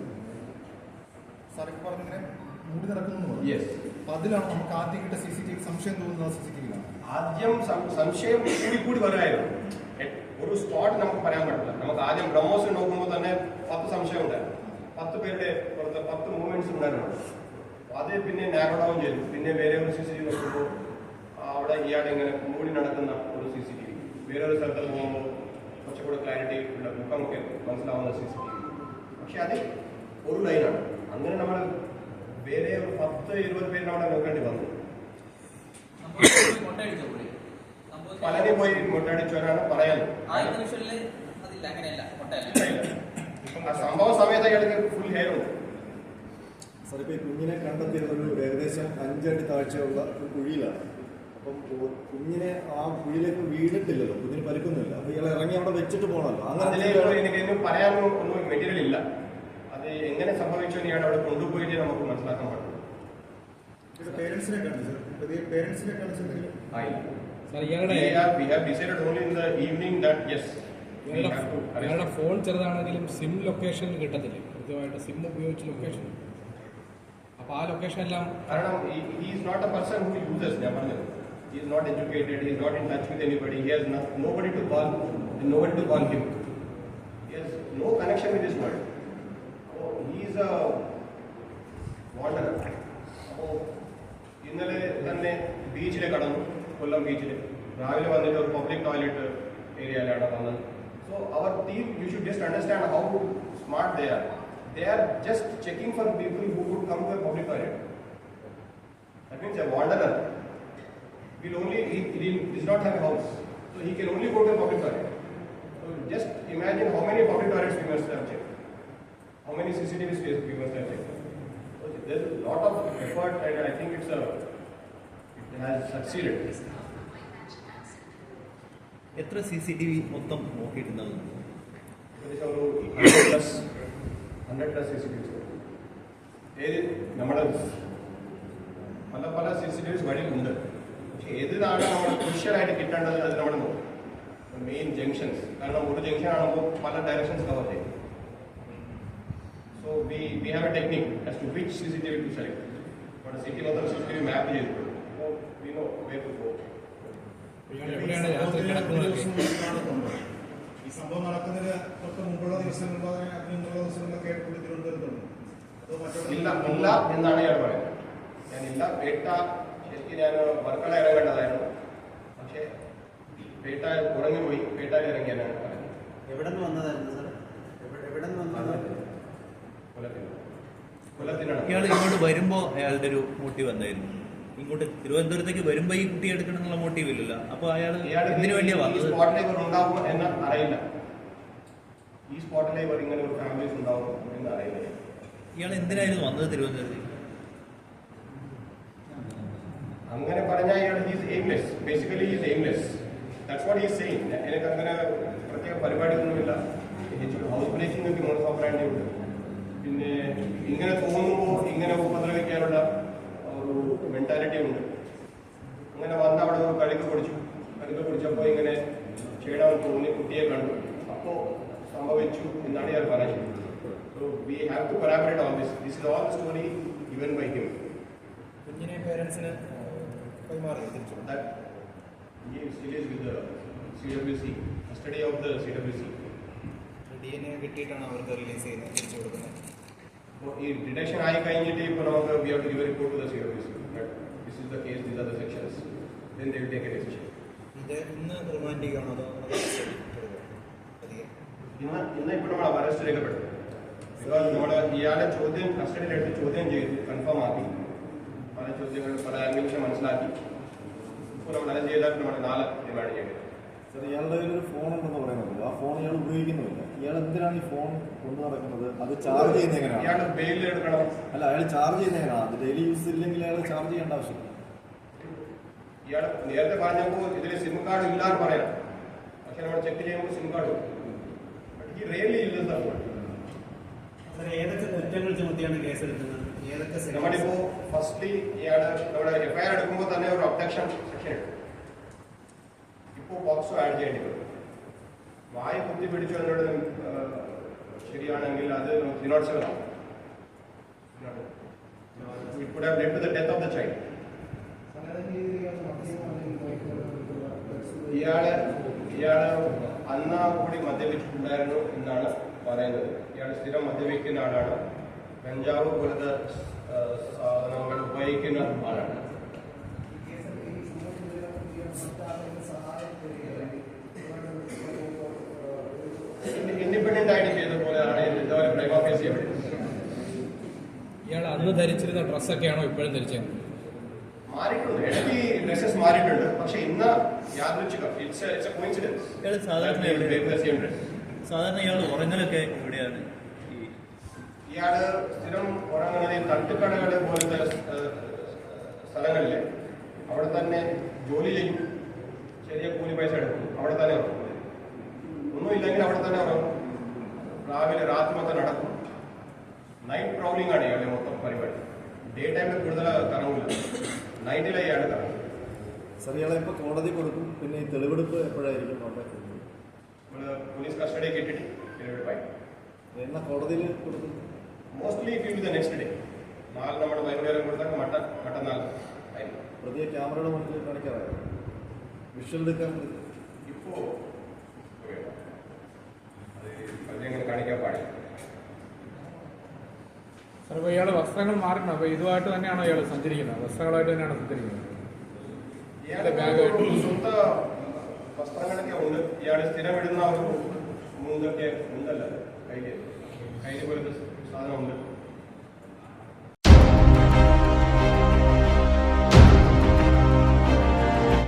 സാർ ഇപ്പോൾ പറഞ്ഞിങ്ങനെ മൂടി നടക്കുന്നു പറഞ്ഞു. Yes. അപ്പൊ അതിലാണ് നമുക്ക് ആദ്യം കിട്ടിയ CCTV സംശയം തോന്നുന്നത്. CCTV-ലാണ് ആദ്യം സംശയം കൂടി വരായിരുന്നു. ഒരു സ്പോട്ട് നമുക്ക് പറയാൻ പറ്റില്ല. നമുക്ക് ആദ്യം ബ്രഹ്മോസ് നോക്കുമ്പോൾ തന്നെ 10 സംശയം ഉണ്ടായിരുന്നു. 10 പേരുടെ പുറത്ത് 10 മൂവ്മെന്റ്സ് ഉണ്ടായിരുന്നു. അത് പിന്നെ നാരോ ഡൗൺ ചെയ്തു. പിന്നെ വേറെ ഒരു CCTV നോക്കുമ്പോൾ അവിടെ ഇയാൾ ഇങ്ങനെ മൂടി നടക്കുന്ന ഒരു CCTV, വേറെ ഒരു സ്ഥലത്ത് പോകുമ്പോൾ കുറച്ചുകൂടെ ക്ലാരിറ്റി ഉള്ള മുഖമൊക്കെ മനസ്സിലാവുന്ന CCTV. പക്ഷെ അത് ഒരു ലൈനാണ്. അങ്ങനെ നമ്മൾ വേറെ ഒരു 10-20 പേരിനെ അവിടെ നോക്കേണ്ടി വന്നു. പലരും പോയി മൊട്ടടിച്ചവരാണ് പറയാൻ. ആ സംഭവ സമയത്ത് അയാൾക്ക് ഫുൾ ഹെയർ ഉണ്ട്. സാർ, ഇപ്പോൾ ഈ കുഞ്ഞിനെ കണ്ടെത്തിയത് ഏകദേശം 5 അടി താഴ്ചയുള്ള ഒരു കുഴിയിലാണ്. അപ്പം കുഞ്ഞിനെ ആ കുഴിയിലേക്ക് വീണിട്ടില്ലല്ലോ, കുഞ്ഞിന് പരിക്കുന്നില്ല. അപ്പൊ ഇയാൾ ഇറങ്ങി അവിടെ വെച്ചിട്ട് പോകണല്ലോ. അതിലേക്ക് എനിക്ക് പറയാനും ഒന്നും മെറ്റീരിയൽ ഇല്ല. അത് എങ്ങനെ സംഭവിച്ചു ഇയാൾ അവിടെ കൊണ്ടുപോയിട്ട് നമുക്ക് മനസ്സിലാക്കാൻ പറ്റും. പേരൻസിനെ കണ്ടു സാർ? പേരൻസിനെ കാണിച്ചെന്തെങ്കിലും ഇയാളുടെ ഫോൺ ചെറുതാണെങ്കിലും സിം ലൊക്കേഷൻ കിട്ടത്തില്ല. കൃത്യമായിട്ട് സിം ഉപയോഗിച്ച് ലൊക്കേഷൻ. അപ്പൊ ആ ലൊക്കേഷൻ എല്ലാം കാരണം he is not a person who uses. ഞാൻ പറഞ്ഞത്, he is not educated, he is not in touch with anybody, he has nobody to call and nobody to call him, he has no connection with this world. So he is a wanderer. അപ്പോൾ ഇന്നലെ തന്നെ ബീച്ചിലെ കടന്നു, കൊല്ലം ബീച്ചിൽ രാവിലെ വന്നിട്ട് ഒരു public toilet ഏരിയയിലാണ് വന്നത്. സോ അവർ team, you should just understand how smart they are. They are just checking for people who would come to a public toilet. That means a wanderer will only, he does not have a house, so he can only go to a public toilet. So just imagine how many public toilets we must have checked, how many CCTV space we must have checked. So there is a lot of effort, and I think it has succeeded. എത്ര CCTV മൊത്തം നോക്കിയിട്ടുണ്ടാവും? 100+ CCTVs. നമ്മുടെ പല CCTVs വഴിയിലുണ്ട്. പക്ഷെ ഏതാണ് നമ്മൾ ക്രൂഷ്യലായിട്ട് കിട്ടേണ്ടത് അത് നമ്മൾ നോക്കും. മെയിൻ ജംഗ്ഷൻസ്, കാരണം ഒരു ജംഗ്ഷൻ ആകുമ്പോൾ പല ഡയറക്ഷൻസ് കവർ ചെയ്യും. So we have a technique as to which CCTV to select. നമ്മുടെ സിറ്റി മൊത്തം CCTV മാപ്പ് ചെയ്തിട്ടുണ്ട്. So we know where to go. എവിടെയാണ് രാത്രി കിടക്കുന്നത്? ഈ സംഭവം നടക്കുന്നതിന് തൊട്ട് മുമ്പുള്ള ദിവസങ്ങളിലോ അതിന് മുമ്പുള്ള ദിവസങ്ങളിലൊക്കെ എയർപോർട്ട് തിരുവനന്തപുരത്തുണ്ട്. ഇല്ല എന്നാണ് ഞാൻ പറയുന്നത്. ഞാനില്ല. ശരിക്കും ഞാൻ വർക്കല ഇറങ്ങേണ്ടതായിരുന്നു, പക്ഷേ പേട്ട ഉറങ്ങിപ്പോയി. പേട്ടയിൽ ഇറങ്ങിയാലാണ് പറയുന്നത്. എവിടെ നിന്ന് വന്നതായിരുന്നു സാർ? എവിടെ നിന്ന് വന്നത്? കൊല്ലത്തിനാണ്. ഇയാൾ ഇങ്ങോട്ട് വരുമ്പോ അയാളുടെ ഒരു മോട്ടീവ് എന്തായിരുന്നു? ഇങ്ങോട്ട് തിരുവനന്തപുരത്തേക്ക് വരുമ്പോ ഈ കുട്ടി എടുക്കണം എന്നുള്ള മോട്ടീവ് ഇല്ലല്ലോ. അപ്പൊ അയാൾ എന്തിനു വേണ്ടിയാ വന്നത്? സ്പോട്ടിലേക്ക് ഉണ്ടാവും എന്ന് അറിയില്ല. ഈ സ്പോട്ടിലേക്ക് ഇങ്ങനെ ഒരു ഫാമിലീസ് ഉണ്ടാവും എന്ന് അറിയില്ല. ഇയാൾ എന്തിനായിരുന്നു വന്നത് തിരുവനന്തപുരത്തേക്ക്? അങ്ങനെ പറഞ്ഞാൽ ഇയാൾ is aimless. Basically is aimless. That's what is saying. എനിക്ക് അങ്ങനെ പ്രത്യേക പരിപാടിയൊന്നുമില്ല. ഹൗസ് ബ്രേക്കിംഗ് ഒക്കെ മോഡസ് ഓപ്പറാൻഡി ഉണ്ട്. പിന്നെ ഇങ്ങനെ തോന്നുമ്പോൾ ഇങ്ങനെ ഉപദ്രവിക്കാനുള്ള ഒരു മെന്റാലിറ്റി ഉണ്ട്. അങ്ങനെ വന്ന് അവിടെ ഒരു കഴുക്ക് പൊടിച്ചപ്പോൾ ഇങ്ങനെ ചെയ്യണമെന്ന് തോന്നി, കുട്ടിയെ കണ്ടു, അപ്പോൾ സംഭവിച്ചു എന്നാണ് ഞാൻ പറയുന്നത്. So we have to collaborate on this. This is all the story given by him. കുഞ്ഞിനെ പേരൻസിന് കൈമാറി തിരിച്ചു. He still is with the CWC, custody of the CWC. DNA കിട്ടിയിട്ടാണ് അവർക്ക് റിലീസ് ചെയ്യുന്നത്, തിരിച്ചു കൊടുക്കുന്നത്. ഈ ഡിറ്റക്ഷൻ ആയി കഴിഞ്ഞിട്ട് ഇപ്പോൾ നമുക്ക് we have to give a report to the CWC that this is the case, these are the sections, then they will take a decision. ഇത് ഇന്ന് റിമാൻഡ് ചെയ്യുകയാണോ അതോ ഇന്ന് ഇപ്പോൾ നമ്മൾ അറസ്റ്റ് രേഖപ്പെടുത്തും. ബിക്കോസ് നമ്മൾ ഇയാളെ കസ്റ്റഡിയിലെടുത്ത് ചോദ്യം ചെയ്ത് കൺഫേം ആക്കി, പല ചോദ്യങ്ങൾ പല ആംഗിൾസ് മനസ്സിലാക്കി. ഇപ്പോൾ നമ്മൾ അറസ്റ്റ് ചെയ്താൽ നമ്മൾ നാളെ റിമാൻഡ് ചെയ്യേണ്ടത്. സാർ, ഇയാളുടെ കയ്യിൽ ഒരു ഫോൺ ഉണ്ടെന്ന് പറയുന്നത്, ആ ഫോൺ ഇയാൾ ഉപയോഗിക്കുന്നുമില്ല. ഇയാൾ എന്തിനാണ് ഈ ഫോൺ കൊണ്ടു നടക്കുന്നത്? അത് ചാർജ് ചെയ്യുന്ന എങ്ങനെയാണ്? ഇയാൾ ബെയിൽ എടുക്കണം. അല്ല, അയാൾ ചാർജ് ചെയ്യുന്ന എങ്ങനെയാണ്? അത് ഡെയിലി യൂസ് ഇല്ലെങ്കിൽ അയാൾ ചാർജ് ചെയ്യേണ്ട ആവശ്യമില്ല. ഇയാൾ നേരത്തെ പറഞ്ഞപ്പോൾ ഇതിൽ സിം കാർഡ് ഇല്ലാന്ന് പറയാം, പക്ഷെ നമ്മൾ ചെക്ക് ചെയ്യുമ്പോൾ സിം കാർഡ് ഈ റിയലി യൂസ് ഫോൺ. ഏതൊക്കെ കുറ്റങ്ങൾ ചുമത്തിയാണ് കേസെടുക്കുന്നത്? ഏതൊക്കെ നമ്മളിപ്പോ ഫസ്റ്റ്ലി ഇയാള് നമ്മുടെ എഫ്ഐആർ എടുക്കുമ്പോൾ തന്നെ ഒരു അബ്ഡക്ഷൻ സെക്ഷൻ എടുക്കും. ഇപ്പോൾ ബോക്സോ ആഡ് ചെയ്യേണ്ടി വരും. വായ കുത്തി പിടിച്ചു എന്നോട് ശരിയാണെങ്കിൽ അത് 307 ആവും. It could have led to the death of the child. ഇയാള് അന്ന് കൂടി മദ്യപിച്ചിട്ടുണ്ടായിരുന്നു എന്നാണ് പറയുന്നത്. ഇയാൾ സ്ഥിരം മദ്യപിക്കുന്ന ആളാണ്, കഞ്ചാവ് പോലത്തെ സാധനങ്ങൾ ഉപയോഗിക്കുന്ന ആളാണ്. ഇൻഡിപെൻഡന്റ് ആയിട്ട് ചെയ്ത പോലെയാണ് ഇതുവരെ പ്രൈമ ഫേസി എവിഡൻസ്. ഇയാൾ അന്ന് ധരിച്ചിരുന്ന ഡ്രസ്സൊക്കെയാണോ ഇപ്പോഴും ധരിച്ചത്? മാറിയിട്ടുണ്ട്, ഇടയ്ക്ക് ഡ്രസ്സസ് മാറിയിട്ടുണ്ട്, പക്ഷെ ഇന്ന് യാദൃച്ഛികം, ഇറ്റ്സ് എ കോയിൻസിഡൻസ്. ഇയാൾ സാധാരണ ഇയാൾ ഉറങ്ങലൊക്കെ എവിടെയാണ്? ഇയാള് സ്ഥിരം ഉറങ്ങുന്നത് ഈ തട്ടുകടകളെ പോലത്തെ സ്ഥലങ്ങളിലെ അവിടെ തന്നെ ജോലി ചെയ്യും, ചെറിയ കൂലി പൈസ എടുക്കും, അവിടെ തന്നെ ഉറങ്ങും. ഒന്നുമില്ലെങ്കിൽ അവിടെ തന്നെ ഉറങ്ങും. രാവിലെ രാത്രി മൊത്തം നടക്കും. നൈറ്റ് ട്രാവലിംഗ് ആണ് ഇയാളുടെ മൊത്തം പരിപാടി. ഡേ ടൈമിൽ കൂടുതൽ കറങ്ങില്ല, നൈറ്റിലെ ഇയാൾ കറങ്ങും. സാർ, ഇയാളെ ഇപ്പോൾ കോടതി കൊടുക്കും. പിന്നെ ഈ തെളിവെടുപ്പ് എപ്പോഴായിരിക്കും അവിടെ? നമ്മൾ പോലീസ് കസ്റ്റഡിയൊക്കെ ഇട്ടിട്ട് തെളിവെടുപ്പായി എന്നാ കോടതിയിൽ കൊടുക്കും? Mostly it will be the next day. നാളെ നമ്മൾ വൈകുന്നേരം കൊടുത്താൽ മറ്റന്നാൾ ആയിരിക്കും. പ്രതിയെ ക്യാമറയുടെ മുന്നിൽ കാണിക്കാറായോ? വിഷ്വൽ എടുക്കാൻ ഇപ്പോൾ അത് അങ്ങനെ കാണിക്കാൻ പാടില്ല. സാർ, ഇപ്പോൾ ഇയാൾ വസ്ത്രങ്ങൾ മാറണം. അപ്പോൾ ഇതുമായിട്ട് തന്നെയാണോ ഇയാൾ സഞ്ചരിക്കുന്നത്? വസ്ത്രങ്ങളായിട്ട് തന്നെയാണ് സഞ്ചരിക്കുന്നത്? സ്വന്തം വസ്ത്രങ്ങളൊക്കെ ഉണ്ട്. ഇയാൾ സ്ഥിരം ഇടുന്ന ഒരു മുണ്ടൊക്കെ ഉണ്ടല്ലോ, കയ്യിൽ പോലത്തെ സാധനം ഉണ്ട്.